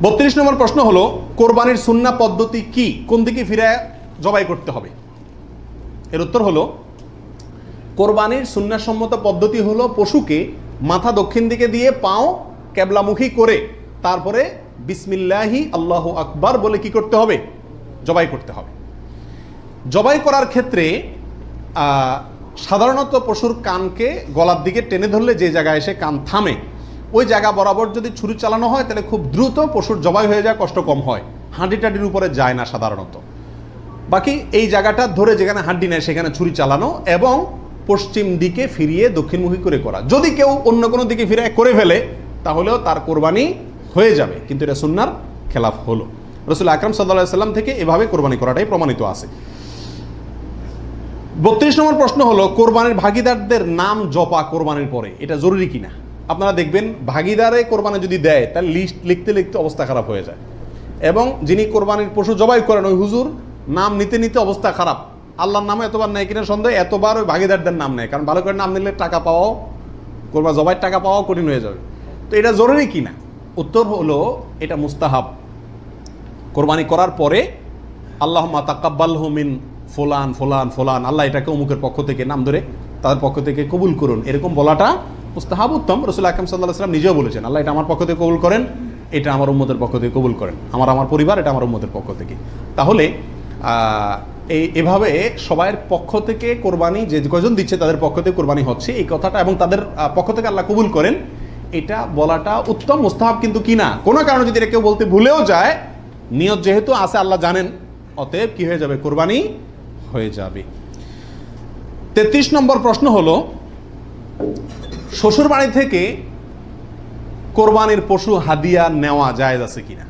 Speaker 1: 32 নম্বর প্রশ্ন হলো, কোরবানির সুন্নাহ পদ্ধতি কি? কোন দিকে ফিরে জবাই করতে হবে? এর উত্তর হলো, কোরবানির সুন্নাহসম্মত পদ্ধতি হলো পশুকে মাথা দক্ষিণ দিকে দিয়ে পাও কেবলামুখী করে তারপরে বিসমিল্লাহি আল্লাহু আকবার বলে কি করতে হবে? জবাই করতে হবে। জবাই করার ক্ষেত্রে সাধারণত পশুর কানকে গলার দিকে টেনে ধরলে যে জায়গায় এসে কান থামে, ওই জায়গা বরাবর যদি ছুরি চালানো হয় তাহলে খুব দ্রুত পশুর জবাই হয়ে যায়, কষ্ট কম হয়, হাঁডি টাডির উপরে যায় না সাধারণত। বাকি এই জায়গাটা ধরে যেখানে হাড্ডি নেয় সেখানে ছুরি চালানো এবং পশ্চিম দিকে ফিরিয়ে দক্ষিণমুখী করে করা। যদি কেউ অন্য কোনো দিকে ফিরে করে ফেলে তাহলেও তার কোরবানি হয়ে যাবে, কিন্তু এটা সুন্নার খেলাফ হলো। রাসূল আকরাম সাল্লাল্লাহু আলাইহি সাল্লাম থেকে এভাবে কোরবানি করাটাই প্রমাণিত আছে। 32 নম্বর প্রশ্ন হলো, কোরবানির ভাগিদারদের নাম জপা কোরবানির পরে এটা জরুরি কিনা? আপনারা দেখবেন ভাগিদারে কোরবানি যদি দেয় তার লিস্ট লিখতে লিখতে অবস্থা খারাপ হয়ে যায়, এবং যিনি কোরবানির পশু জবাই করেন ওই হুজুর নাম নিতে নিতে অবস্থা খারাপ। আল্লাহর নামে এতবার নেয় কিনা সন্দেহ, এতবার ওই ভাগিদারদের নাম নেয়, কারণ ভালো করে নাম নিলে টাকা পাওয়াও, কোরবানি জবাইয়ের টাকা পাওয়াও কঠিন হয়ে যাবে। তো এটা জরুরি কিনা? উত্তর হলো এটা মুস্তাহাব। কোরবানি করার পরে আল্লাহুম্মা তাকাব্বালহু মিন ফুলান ফুলান ফুলান, আল্লাহ এটাকে অমুকের পক্ষ থেকে নাম ধরে তাদের পক্ষ থেকে কবুল করুন, এরকম বলাটা মুস্তাহাব, উত্তম। রাসূল আকরাম সাল্লাল্লাহু আলাইহি ওয়াসাল্লাম নিজেও বলেছেন, আল্লাহ এটা আমার পক্ষ থেকে কবুল করেন, এটা আমার উম্মতের পক্ষ থেকে কবুল করেন, আমার পরিবার, এটা আমার উম্মতের পক্ষ থেকে। তাহলে এভাবে সবাইয়ের পক্ষ থেকে কোরবানি যে কয়জন দিচ্ছে তাদের পক্ষ থেকে কোরবানি হচ্ছে এই কথাটা, এবং তাদের পক্ষ থেকে আল্লাহ কবুল করেন, এটা বলাটা উত্তম, মুস্তাহাব কিন্তু কিনা কোনো কারণে যদি এটা কেউ বলতে ভুলেও যায়, নিয়ত যেহেতু আছে আল্লাহ জানেন, অতএব কি হয়ে যাবে? কোরবানি হয়ে যাবে। 33 নম্বর প্রশ্ন হলো, শ্বশুর বাড়ি থেকে কোরবানির পশু হাদিয়া নেওয়া জায়েজ আছে কিনা?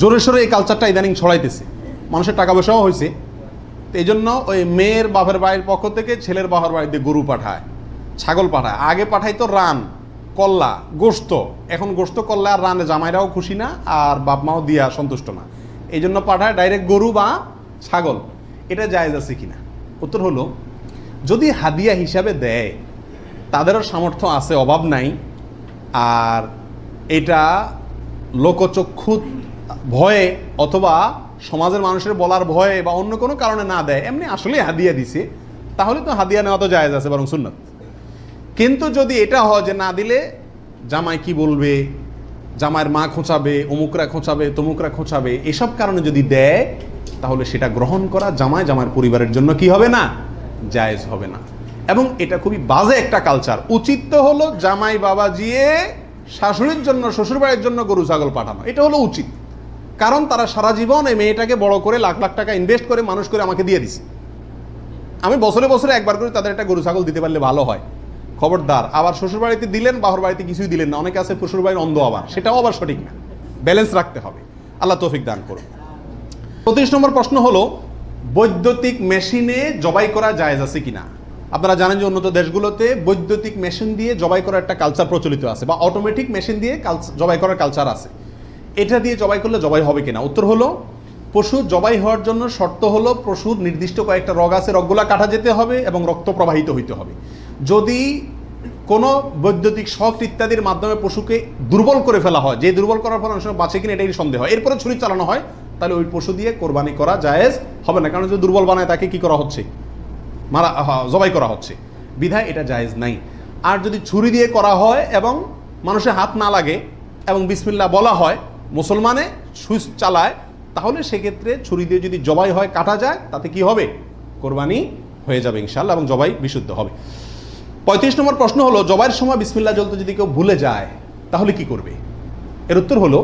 Speaker 1: জোরে সোরে এই কালচারটা ইদানিং ছড়াইতেছে, মানুষের টাকা পয়সাও হয়েছে, তো এই জন্য ওই মেয়ের বাপের বাড়ির পক্ষ থেকে ছেলের বাপের বাড়িতে গরু পাঠায়, ছাগল পাঠায়। আগে পাঠাইতো রান, কল্লা, গোশত। এখন গোশত, কল্লা আর রানে জামাইরাও খুশি না, আর বাপ মাও দিয়া সন্তুষ্ট না, এই জন্য পাঠায় ডাইরেক্ট গরু বা ছাগল। এটা জায়েজ আছে কিনা? উত্তর হলো, যদি হাদিয়া হিসাবে দেয়, তাদেরও সামর্থ্য আছে, অভাব নাই, আর এটা লোকচক্ষু ভয়ে অথবা সমাজের মানুষের বলার ভয়ে বা অন্য কোনো কারণে না দেয়, এমনি আসলে হাদিয়া দিছে,
Speaker 2: তাহলে তো হাদিয়া নেওয়া তো জায়েজ আছে, বরং সুন্নাত। কিন্তু যদি এটা হয় যে না দিলে জামাই কি বলবে, জামাইয়ের মা খোঁচাবে, অমুকরা খোঁচাবে, তমুকরা খোঁচাবে, এসব কারণে যদি দেয়, তাহলে সেটা গ্রহণ করা জামাইয়ের পরিবারের জন্য কি হবে না, জায়েজ হবে না। এবং এটা খুবই বাজে একটা কালচার। উচিত তো হলো জামাই বাবা জিয়ে শাশুড়ির জন্য, শ্বশুরবাড়ির জন্য গরু ছাগল পাঠানো, এটা হলো উচিত। কারণ তারা সারা জীবন এই মেয়েটাকে বড় করে লাখ লাখ টাকা ইনভেস্ট করে মানুষ করে আমাকে দিয়ে দিছে। আমি বছরে বছরে একবার করে তাদের একটা গরু ছাগল দিতে পারলে ভালো হয়। খবরদার আবার শ্বশুরবাড়িতে দিলেন, বাহর বাড়িতে কিছুই দিলেন না। অনেকে আছে শ্বশুরবাড়ির অন্ধ, আবার সেটাও আবার সঠিক না। ব্যালেন্স রাখতে হবে। আল্লাহ তৌফিক দান করুন। 35 নম্বর প্রশ্ন হলো, বৈদ্যুতিক মেশিনে জবাই করা জায়েজ আছে কিনা। আপনারা জানেন যে উন্নত দেশগুলোতে বৈদ্যুতিক মেশিন দিয়ে জবাই করার একটা কালচার প্রচলিত আছে, বা অটোমেটিক মেশিন দিয়ে জবাই করার কালচার আছে। এটা দিয়ে জবাই করলে জবাই হবে কিনা, উত্তর হলো পশু জবাই হওয়ার জন্য শর্ত হলো পশুর নির্দিষ্ট কয়েকটা রগ আছে, রগগুলা কাটা যেতে হবে এবং রক্ত প্রবাহিত হইতে হবে। যদি কোনো বৈদ্যুতিক শক ইত্যাদির মাধ্যমে পশুকে দুর্বল করে ফেলা হয়, যে দুর্বল করার ফলে অনেক সময় বাঁচে কিনা এটাই সন্দেহ হয়, এরপরে ছুরি চালানো হয়, তাহলে ওই পশু দিয়ে কোরবানি করা জায়েজ হবে না। কারণ যদি দুর্বল বানায় তাকে কি করা হচ্ছে, জবাই করা হচ্ছে, বিধায় এটা জায়েজ নাই। আর যদি ছুরি দিয়ে করা হয় এবং মানুষের হাত না লাগে এবং বিসমিল্লাহ বলা হয়, মুসলমানে সুইচ চালায়, তাহলে সেক্ষেত্রে ছুরি দিয়ে যদি জবাই হয়, কাটা যায়, তাতে কি হবে, কোরবানি হয়ে যাবে ইনশাআল্লাহ, এবং জবাই বিশুদ্ধ হবে। 35 নম্বর প্রশ্ন হলো, জবাইয়ের সময় বিসমিল্লাহ বলতে যদি কেউ ভুলে যায় তাহলে কি করবে। এর উত্তর হলো,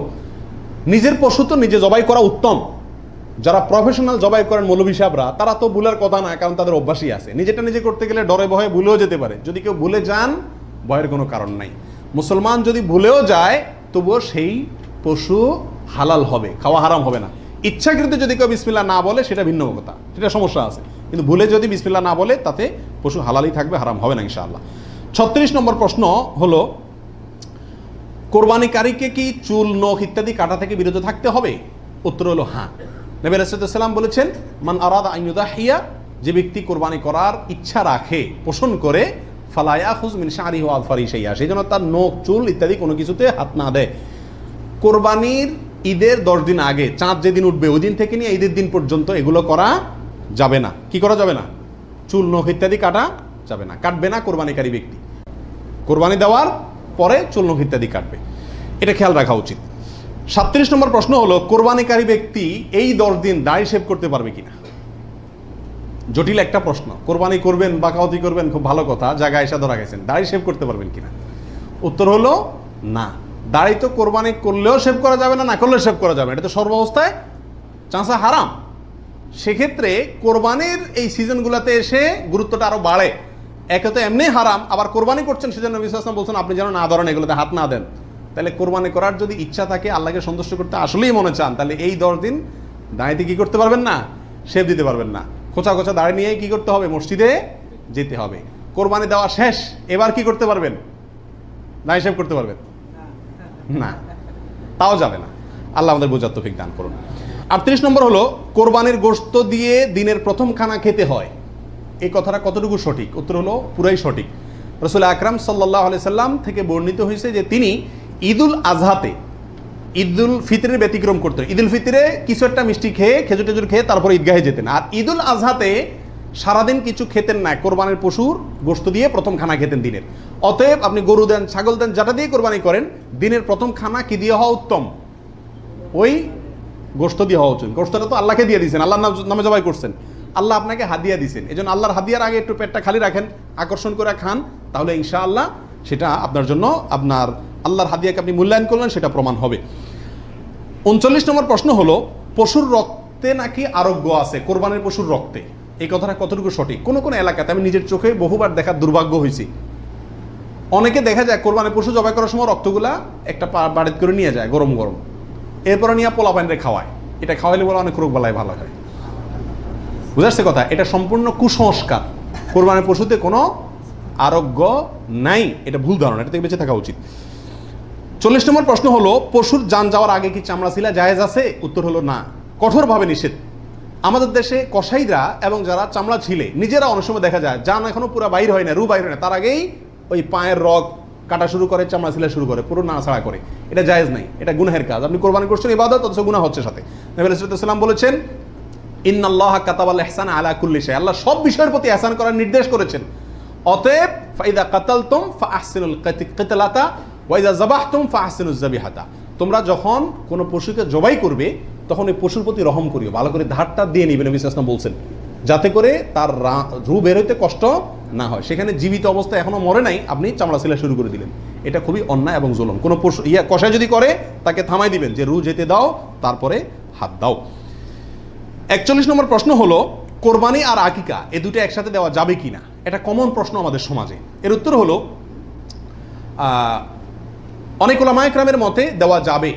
Speaker 2: নিজের পশু তো নিজে জবাই করা উত্তম। যারা প্রফেশনাল জবাই করেন মৌলভী সাহেবরা, তারা তো ভুলের কথা না, কারণ তাদের অভ্যাসই আছে। নিজেটা নিজে করতে গেলে ডরে ভয়ে ভুলেও যেতে পারে। যদি কেউ ভুলে যান, ভয়ের কোনো কারণ নাই। মুসলমান যদি ভুলেও যায়, তবুও সেই পশু হালাল হবে, খাওয়া হারাম হবে না। ইচ্ছাকৃত যদি কেউ বিসমিল্লাহ না বলে, সেটা ভিন্ন কথা, সেটা সমস্যা আছে। কিন্তু ভুলে যদি বিসমিল্লাহ না বলে, তাতে পশু হালালই থাকবে, হারাম হবে না ইনশাআল্লাহ। 36 নম্বর প্রশ্ন হলো, কোরবানিকারীকে কি চুল, নখ ইত্যাদি কাটা থেকে বিরত থাকতে হবে। উত্তর হলো হ্যাঁ। নবী রাসূলুল্লাহ সাল্লাল্লাহু আলাইহি ওয়াসাল্লাম বলেছেন, মান আরাদা আন ইউদাহিয়া, যে ব্যক্তি কোরবানি করার ইচ্ছা রাখে, পোষণ করে, ফালা ইয়াখুয মিন শা'রিহি ওয়া আযফারিহি শাইআ, সেই জন্য তার নখ, চুল ইত্যাদি কোনো কিছুতে হাত না দেয়। কোরবানির ঈদের 10 দিন আগে, চাঁদ যেদিন উঠবে ওই দিন থেকে নিয়ে ঈদের দিন পর্যন্ত এগুলো করা যাবে না। কি করা যাবে না, চুল, নখ ইত্যাদি কাটা যাবে না, কাটবে না কোরবানিকারী ব্যক্তি। কোরবানি দেওয়ার পরে চুল, নখ ইত্যাদি কাটবে, এটা খেয়াল রাখা উচিত। 37 নম্বর প্রশ্ন হলো, কোরবানিকারী ব্যক্তি এই 10 দিন দাড়ি শেভ করতে পারবে কিনা। জটিল একটা প্রশ্ন। কোরবানি করবেন, বাকাওয়াতি করবেন, খুব ভালো কথা, জায়গায় এসে ধরা গেছেন, দাড়ি শেভ করতে পারবেন কিনা। উত্তর হলো না। দাড়ি তো কোরবানি করলেও শেভ করা যাবে না, না করলেও শেভ করা যাবে, এটা তো সর্বাবস্থায় চাঁচা হারাম। সেক্ষেত্রে কোরবানির এই সিজনগুলোতে এসে গুরুত্বটা আরো বাড়ে। একে তো এমনি হারাম, আবার কোরবানি করছেন, সেজন্য নবী সাল্লাল্লাহু আলাইহি ওয়াসাল্লাম বলছেন আপনি যেন না ধরেন, এগুলোতে হাত না দেন। তাহলে কোরবানি করার যদি ইচ্ছা থাকে, আল্লাহকে সন্তুষ্ট করতে আসলেই মনে চান, তাহলে এই 10 দিন দাঁড়িয়ে কি করতে পারবেন না, শেভ দিতে পারবেন না। খোঁচা খোঁচা দাঁড়িয়ে নিয়ে কি করতে হবে, মসজিদে যেতে হবে। কোরবানি দেওয়া শেষ, এবার কি করতে পারবেন, দাঁড়ি শেভ করতে পারবেন না, তাও যাবে না। আল্লাহ আমাদের বোঝার তৌফিক দান করুন। 38 নম্বর হলো, কোরবানির গোশত দিয়ে দিনের প্রথম খানা খেতে হয়, এই কথাটা কতটুকু সঠিক। উত্তর হলো পুরাই সঠিক। রাসূল আকরাম সাল্লাল্লাহু আলাইহি সাল্লাম থেকে বর্ণিত হয়েছে যে তিনি ঈদুল আজহাতে, ঈদুল ফিতরের ব্যতিক্রম করতেন। ঈদুল ফিতরে কিছু একটা মিষ্টি খেয়ে, খেজুর টেজুর খেয়ে তারপর ঈদগাহে যেতেন। আর ঈদুল আজহাতে সারাদিন কিছু খেতেন না, কোরবানির পশুর গোশত দিয়ে প্রথম খানা খেতেন দিনের। অতএব আপনি গরু দেন, ছাগল দেন, যেটা দিয়ে কোরবানি করেন, দিনের প্রথম খানা কি দিয়ে হওয়া উত্তম, ওই গোশত দিয়ে হওয়া উচিত। গোশতটা তো আল্লাহকে দিয়ে দিয়েছেন, আল্লাহর নামে জবাই করছেন, আল্লাহ আপনাকে হাদিয়া দিয়েছেন। এই জন্য আল্লাহর হাদিয়ার আগে একটু পেটটা খালি রাখেন, আকর্ষণ করে খান, তাহলে ইনশাআল্লাহ সেটা আপনার জন্য, আপনার আল্লাহর হাদিয়াকে আপনি মূল্যায়ন করলেন, সেটা প্রমাণ হবে। 39 নম্বর প্রশ্ন হলো, পশুর রক্তে নাকি আরোগ্য আছে, কোরবানির পশুর রক্তে, এই কথাটা কতটুকু সঠিক। কোন কোন এলাকাতে আমি নিজের চোখে বহুবার দেখার দুর্ভাগ্য হয়েছি, অনেকে দেখা যায় কোরবানির পশু জবাই করার সময় রক্তগুলা একটা বাড়িতে করে নিয়ে যায় গরম গরম, এরপরে নিয়ে পোলা পানিরে খাওয়ায়। এটা খাওয়াইলে বলে অনেক রোগ বালাই ভালো হয়। বুঝাচ্ছে কথা, এটা সম্পূর্ণ কুসংস্কার। কোরবানির পশুতে কোনো আরোগ্য নাই, এটা ভুল ধারণা, এটা থেকে বেঁচে থাকা উচিত। 40 নম্বর প্রশ্ন হলো, পশুর জান যাওয়ার আগে কি চামড়া ছিলা জায়েজ আছে। উত্তর হলো না, কঠোরভাবে নিষেধ। আমাদের দেশে কসাইরা এবং যারা চামড়া ছিলে, নিজেরা অনেক সময় দেখা যায় জান এখনো পুরো বাইর হয় না, রু বাইর হয় না, তার আগেই ওই পায়ের রগ কাটা শুরু করে, চামড়া ছিলা শুরু করে, পুরো নাড়াছাড়া করে। এটা জায়েজ নাই, এটা গুনাহের কাজ। আপনি কোরবানি করছেন ইবাদত, অথচ গুনাহ হচ্ছে সাথে। নবী রাসূলুল্লাহ সাল্লাল্লাহু আলাইহি ওয়াসাল্লাম বলেছেন, ইন্নাল্লাহা কাতাবাল ইহসানা আলা কুল্লি শাই, আল্লাহ সব বিষয়ের প্রতি ইহসান করার নির্দেশ করেছেন। অতএব ফাইদা কাতালতুম ফাআহসিনুল কিতলাতা ওয়া ইযা যাবাহতুম ফাআহসিনুজ যাবিহাতা, তোমরা যখন কোনো পশুকে জবাই করবে তখন ওই পশুর প্রতি রহম করিও, ভালো করে ধারটা দিয়ে নিবেন, নবী সাল্লাল্লাহু আলাইহি ওয়াসাল্লাম বলছেন, যাতে করে তার রূহ বের হইতে কষ্ট না হয়। সেখানে জীবিত অবস্থায় এখনো মরে নাই, আপনি চামড়া ছিলা শুরু করে দিলেন, এটা খুবই অন্যায় এবং জুলুম। কোনো পশু কষায় যদি করে তাকে থামাই দিবেন যে রূহ যেতে দাও, তারপরে হাত দাও। 41 নম্বর প্রশ্ন হলো, কোরবানি আর আকিকা এ দুটো একসাথে দেওয়া যাবে কিনা? এটা কমন প্রশ্ন আমাদের সমাজে। এর উত্তর হলো অনেক উলামায়ে কেরামের মতে দেওয়া যাবে,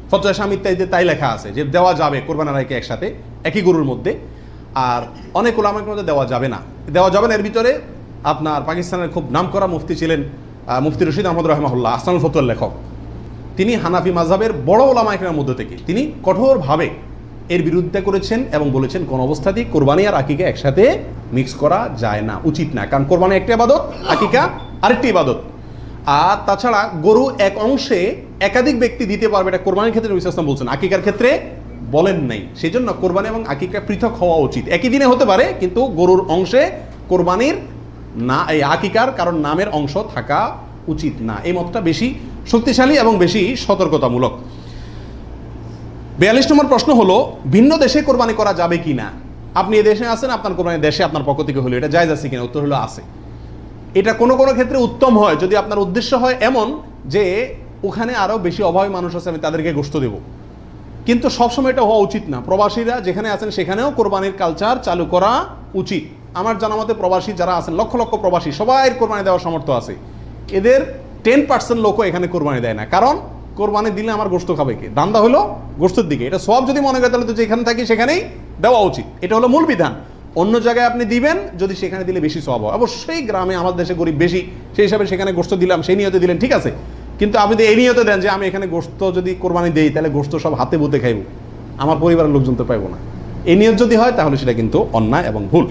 Speaker 2: ফতোয়া শামী ইত্যাদিতে তাই লেখা আছে যে দেওয়া যাবে কোরবানি আর আকিকা একসাথে একই গরুর মধ্যে। আর অনেক উলামায়ে মধ্যে দেওয়া যাবে না। এর ভিতরে আপনার পাকিস্তানের খুব নামকরা মুফতি ছিলেন মুফতি রশিদ আহমদ রাহমাহুল্লাহ, আহসানুল ফতোয়ার লেখক। তিনি হানাফি মাযহাবের বড় উলামায়ে কেরামের মধ্যে থেকে তিনি কঠোরভাবে এর বিরুদ্ধে করেছেন এবং বলেছেন কোন অবস্থাতেই কোরবানি আর আকিকা একসাথে মিক্স করা যায় না, উচিত না। কারণ কোরবানি একটা ইবাদত, আকিকা আরেকটি ইবাদত। আর তাছাড়া গরু এক অংশে একাধিক ব্যক্তি দিতে পারবে, এটা কোরবানির ক্ষেত্রে নবী সাল্লাল্লাহু আলাইহি ওয়াসাল্লাম বলছেন, আকিকার ক্ষেত্রে বলেন নাই। সেই জন্য কোরবানি এবং আকিকা পৃথক হওয়া উচিত। একই দিনে হতে পারে, কিন্তু গরুর অংশে কোরবানির না, এই আকিকার কারণ নামের অংশ থাকা উচিত না। এই মতটা বেশি শক্তিশালী এবং বেশি সতর্কতামূলক। 42 নম্বর প্রশ্ন হলো, ভিন্ন দেশে কোরবানি করা যাবে কিনা? আপনি এই দেশে আছেন, আপনার কোরবানি দেশে আপনার পক্ষ থেকে হলো, এটা জায়েজ আছে কিনা? উত্তর হলো আছে। এটা কোনো কোনো ক্ষেত্রে উত্তম হয় যদি আপনার উদ্দেশ্য হয় এমন যে ওখানে আরো বেশি অভাবী মানুষ আছে, আমি তাদেরকে গোশত দেব। কিন্তু সবসময় এটা হওয়া উচিত না। প্রবাসীরা যেখানে আছেন সেখানেও কোরবানির কালচার চালু করা উচিত। আমার জানা মতে প্রবাসী যারা আছেন, লক্ষ লক্ষ প্রবাসী, সবাই কোরবানি দেওয়ার সামর্থ্য আছে। এদের 10% লোকও এখানে কোরবানি দেয় না। কারণ কোরবানি দিলে আমার গোশত খাবে কে? দান্দা হলো গোশতের দিকে। এটা সব যদি মনে করে তাহলে তো যেখানে থাকি সেখানেই দেওয়া উচিত। এটা হলো মূল বিধান। অন্য জায়গায় আপনি দিবেন যদি সেখানে দিলে বেশি সওয়াব হয়। অবশ্যই গ্রামে, আমাদের দেশে গরিব বেশি, সেই হিসাবে সেখানে গোশত দিলাম, সেই নিয়তে দিলেন, ঠিক আছে। কিন্তু আপনি এই নিয়তে দেন যে আমি এখানে গোশত যদি কোরবানি দেই তাহলে গোশত সব হাতে বুতে খাইব, আমার পরিবারের লোকজন তো পাইব না। এই নিয়ত যদি হয় তাহলে সেটা কিন্তু অন্যায় এবং ভুল।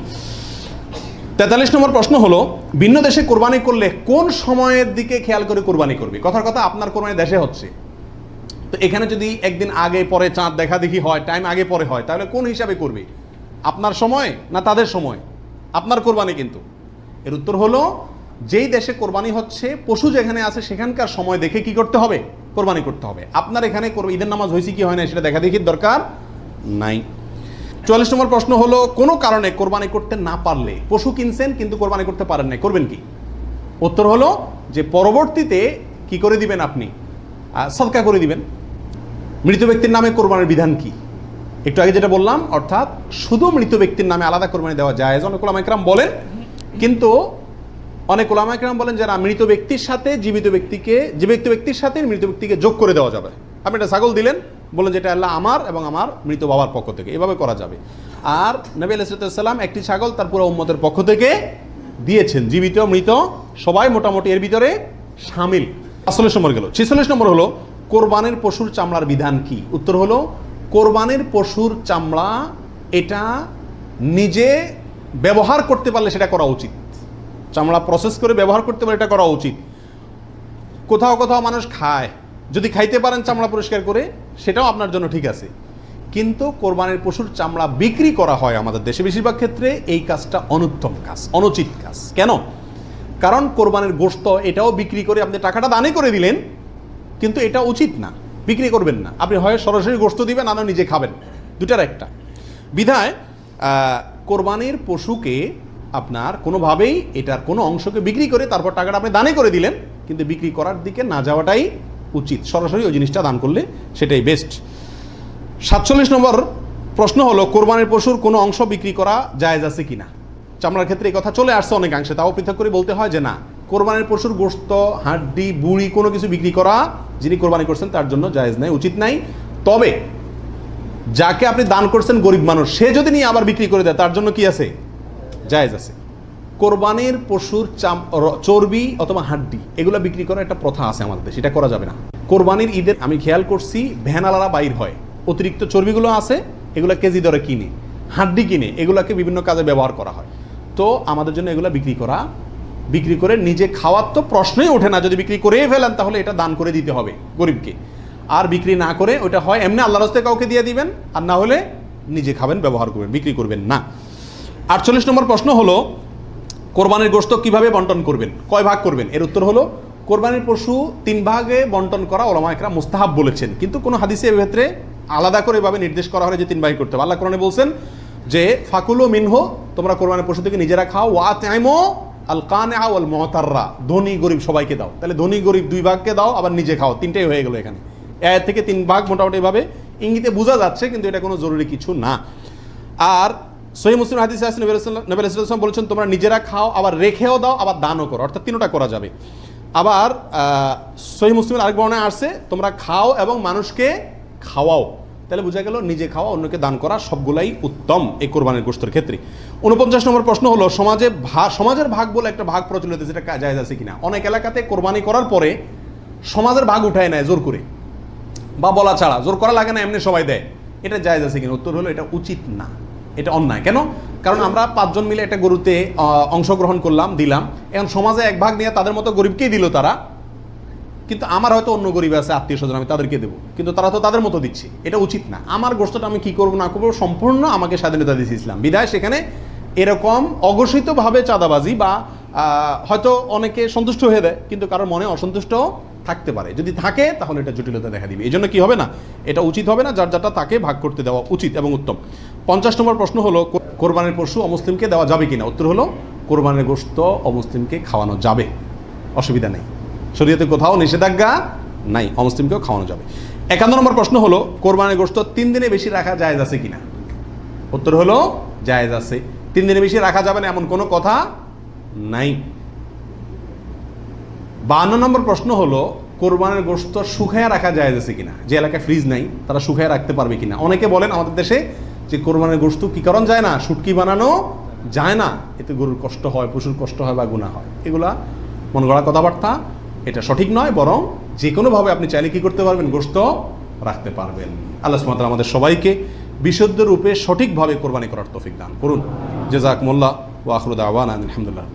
Speaker 2: 43 নম্বর প্রশ্ন হলো, ভিন্ন দেশে কোরবানি করলে কোন সময়ের দিকে খেয়াল করে কোরবানি করবে? কথার কথা, আপনার কোরবানি দেশে হচ্ছে, তো এখানে যদি একদিন আগে পরে চাঁদ দেখা দেখি হয়, টাইম আগে পরে হয়, তাহলে কোন হিসাবে করবে? আপনার সময় না তাদের সময়? আপনার কোরবানি কিন্তু। এর উত্তর হলো, যেই দেশে কোরবানি হচ্ছে, পশু যেখানে আছে সেখানকার সময় দেখে কি করতে হবে? কোরবানি করতে হবে। আপনার এখানে ঈদের নামাজ হয়েছে কি হয় না সেটা দেখা দেখির দরকার নাই। 44 নম্বর প্রশ্ন হলো, কোনো কারণে কোরবানি করতে না পারলে, পশু কিনছেন কিন্তু কোরবানি করতে পারেন না, করবেন কি? উত্তর হলো যে পরবর্তীতে কি করে দিবেন? আপনি সদকা করে দিবেন। মৃত ব্যক্তির নামে কোরবানির বিধান কি? একটু আগে যেটা বললাম, অর্থাৎ শুধু মৃত ব্যক্তির নামে আলাদা কোরবানি দেওয়া যায়, অনেক উলামায়ে কেরাম বলেন। কিন্তু অনেক উলামায়ে কেরাম বলেন যারা মৃত ব্যক্তির সাথে জীবিত ব্যক্তির সাথে মৃত ব্যক্তিকে যোগ করে দেওয়া যাবে। আপনি একটা ছাগল দিলেন, বলেন যেটা আল্লাহ আমার এবং আমার মৃত বাবার পক্ষ থেকে, এভাবে করা যাবে। আর নবী আলাইহিস সালাম একটি ছাগল তার পুরো উম্মতের পক্ষ থেকে দিয়েছেন, জীবিত মৃত সবাই মোটামুটি এর ভিতরে শামিল। 45 নম্বর গেল। 46 নম্বর হলো, কোরবানির পশুর চামড়ার বিধান কি? উত্তর হলো, কোরবানির পশুর চামড়া এটা নিজে ব্যবহার করতে পারলে সেটা করা উচিত। চামড়া প্রসেস করে ব্যবহার করতে পারলে এটা করা উচিত। কোথাও কোথাও মানুষ খায়, যদি খাইতে পারেন চামড়া পরিষ্কার করে সেটাও আপনার জন্য ঠিক আছে। কিন্তু কোরবানির পশুর চামড়া বিক্রি করা হয় আমাদের দেশে বেশিরভাগ ক্ষেত্রে, এই কাজটা অনুত্তম কাজ, অনুচিত কাজ। কেন? কারণ কোরবানির গোশত এটাও বিক্রি করে আপনি টাকাটা দানে করে দিলেন, কিন্তু এটা উচিত না, বিক্রি করবেন না। আপনি হয় সরাসরি গোশত দিবেন, না নিজে খাবেন, দুটার একটা। বিধায় কোরবানির পশুকে আপনার কোনোভাবেই এটার কোনো অংশকে বিক্রি করে তারপর টাকাটা আপনি দানে করে দিলেন, কিন্তু বিক্রি করার দিকে না যাওয়াটাই উচিত। সরাসরি ওই জিনিসটা দান করলে সেটাই বেস্ট। 47 নম্বর প্রশ্ন হলো, কোরবানির পশুর কোনো অংশ বিক্রি করা জায়েজ আছে কিনা? চামড়ার ক্ষেত্রে এই কথা চলে আসছে অনেকাংশে, তাও পৃথক করে বলতে হয় যে না, কোরবানির পশুর গোশত, হাড্ডি, বুড়ি কোনো কিছু বিক্রি করা যিনি কোরবানি করছেন তার জন্য জায়েজ নাই, উচিত নাই। তবে যাকে আপনি দান করছেন গরিব মানুষ, সে যদি নিয়ে আবার বিক্রি করে দেয় তার জন্য কি আছে? জায়েজ আছে। কোরবানির পশুর চর্বি অথবা হাড্ডি এগুলো বিক্রি করার একটা প্রথা আছে আমাদের দেশে, এটা করা যাবে না। কোরবানির ঈদের আমি খেয়াল করছি ভ্যানালারা বাইর হয়, অতিরিক্ত চর্বিগুলো আছে এগুলো কেজি দরে কিনে, হাড্ডি কিনে এগুলোকে বিভিন্ন কাজে ব্যবহার করা হয়। তো আমাদের জন্য এগুলো বিক্রি করে নিজে খাওয়ার তো প্রশ্নই ওঠে না। যদি বিক্রি করেই ফেলেন তাহলে এটা দান করে দিতে হবে গরিবকে। আর বিক্রি না করে ওটা হয় এমনি আল্লাহর রাস্তায় কাউকে দিয়ে দিবেন, আর না হলে নিজে খাবেন, ব্যবহার করবেন, বিক্রি করবেন না। 48 নম্বর প্রশ্ন হলো কোরবানির গোশত কিভাবে বন্টন করবেন, কয় ভাগ করবেন? এর উত্তর হলো কোরবানির পশু 3 ভাগে বন্টন করা ওলামা ইকরাম মুস্তাহাব বলেছেন, কিন্তু কোনো হাদিসে এর ক্ষেত্রে আলাদা করে এভাবে নির্দেশ করা হয় যে 3 ভাগে করতে হবে। আল্লাহ কোরআনে বলছেন যে ফাকুলু মিনহু, তোমরা কোরবানির পশু থেকে নিজেরা খাও, ওয়া আতইমু আল কানিআ ওয়াল মুতাররা, ধনী গরিব সবাইকে দাও। তাহলে ধনী গরিব 2 ভাগকে দাও, আবার নিজে খাও, 3টাই হয়ে গেল এখানে। আয়াত থেকে 3 ভাগ মোটামুটি ভাবে ইঙ্গিতে বোঝা যাচ্ছে, কিন্তু এটা কোনো জরুরি কিছু না। আর সহিহ মুসলিম হাদিসে আছে নবী রাসূলুল্লাহ সাল্লাল্লাহু আলাইহি বলেছেন তোমরা নিজেরা খাও, আবার রেখেও দাও, আবার দানও করো, অর্থাৎ 3টা করা যাবে। আবার সহিহ মুসলিমের আরেক বর্ণনায় আসছে তোমরা খাও এবং মানুষকে খাওয়াও। তাহলে বোঝা গেল নিজে খাওয়া, অন্যকে দান করা সবগুলাই উত্তম এই কোরবানির গোশতের ক্ষেত্রে। 49 নম্বর প্রশ্ন হলো সমাজের ভাগ বলে একটা ভাগ প্রচলিত, যেটা জায়েজ আছে কিনা। অনেক এলাকাতে কোরবানি করার পরে সমাজের ভাগ উঠায় নেয় জোর করে বা বলা ছাড়া, জোর করা লাগে না, এমনি সবাই দেয়। এটা জায়েজ আছে কিনা? উত্তর হলো এটা উচিত না, এটা অন্যায়। কেন? কারণ আমরা 5 জন মিলে একটা গরুতে অংশগ্রহণ করলাম, দিলাম, এখন সমাজে 1 ভাগ নিয়ে তাদের মতো গরিবকেই দিল তারা, কিন্তু আমার হয়তো অন্য গরিব আছে, আত্মীয় স্বজন, আমি তাদেরকে দেবো, কিন্তু তারা তো তাদের মতো দিচ্ছে। এটা উচিত না। আমার গোশতটা আমি কি করবো না করবো সম্পূর্ণ আমাকে স্বাধীনতা দিয়েছে ইসলাম, বিধায় সেখানে এরকম অঘোষিতভাবে চাঁদাবাজি বা হয়তো অনেকে সন্তুষ্ট হয়ে দেয়, কিন্তু কারোর মনে অসন্তুষ্ট থাকতে পারে। যদি থাকে তাহলে এটা জটিলতা দেখা দিবে। এই জন্য কি হবে না, এটা উচিত হবে না, যার যারটা তাকে ভাগ করতে দেওয়া উচিত এবং উত্তম। 50 নম্বর প্রশ্ন হলো কোরবানির পশু অমুসলিমকে দেওয়া যাবে কিনা। উত্তর হলো কোরবানির গোশত অমুসলিমকে খাওয়ানো যাবে, অসুবিধা নেই, শরীয়তে কোথাও নিষেধাজ্ঞা নাই, অমুসলিমকেও খাওয়ানো যাবে। 51 নম্বর প্রশ্ন হলো কোরবানির গোশত 3 দিনে বেশি রাখা জায়েজ আছে কিনা। উত্তর হলো জায়েজ আছে, 3 দিনে বেশি রাখা যাবে না এমন কোনো কথা নাই। 52 নম্বর প্রশ্ন হলো কোরবানির গোশত শুকায় রাখা জায়েজ আছে কিনা। যে এলাকায় ফ্রিজ নাই তারা শুকায় রাখতে পারবে কিনা। অনেকে বলেন আমাদের দেশে যে কোরবানির গোশত কি কারণ যায় না, শুটকি বানানো যায় না, এতে গরুর কষ্ট হয়, পশুর কষ্ট হয় বা গুনাহ হয়। এগুলা মন গড়া কথাবার্তা, এটা সঠিক নয়। বরং যে কোনোভাবে আপনি চাইলে কি করতে পারবেন, গোশত রাখতে পারবেন। আল্লাহ সুবহানাহু ওয়া তাআলা আমাদের সবাইকে বিশুদ্ধ রূপে সঠিকভাবে কোরবানি করার তৌফিক দান করুন। জাযাকুমুল্লাহ ওয়া আখিরু দাওয়ানা আলহামদুলিল্লাহ।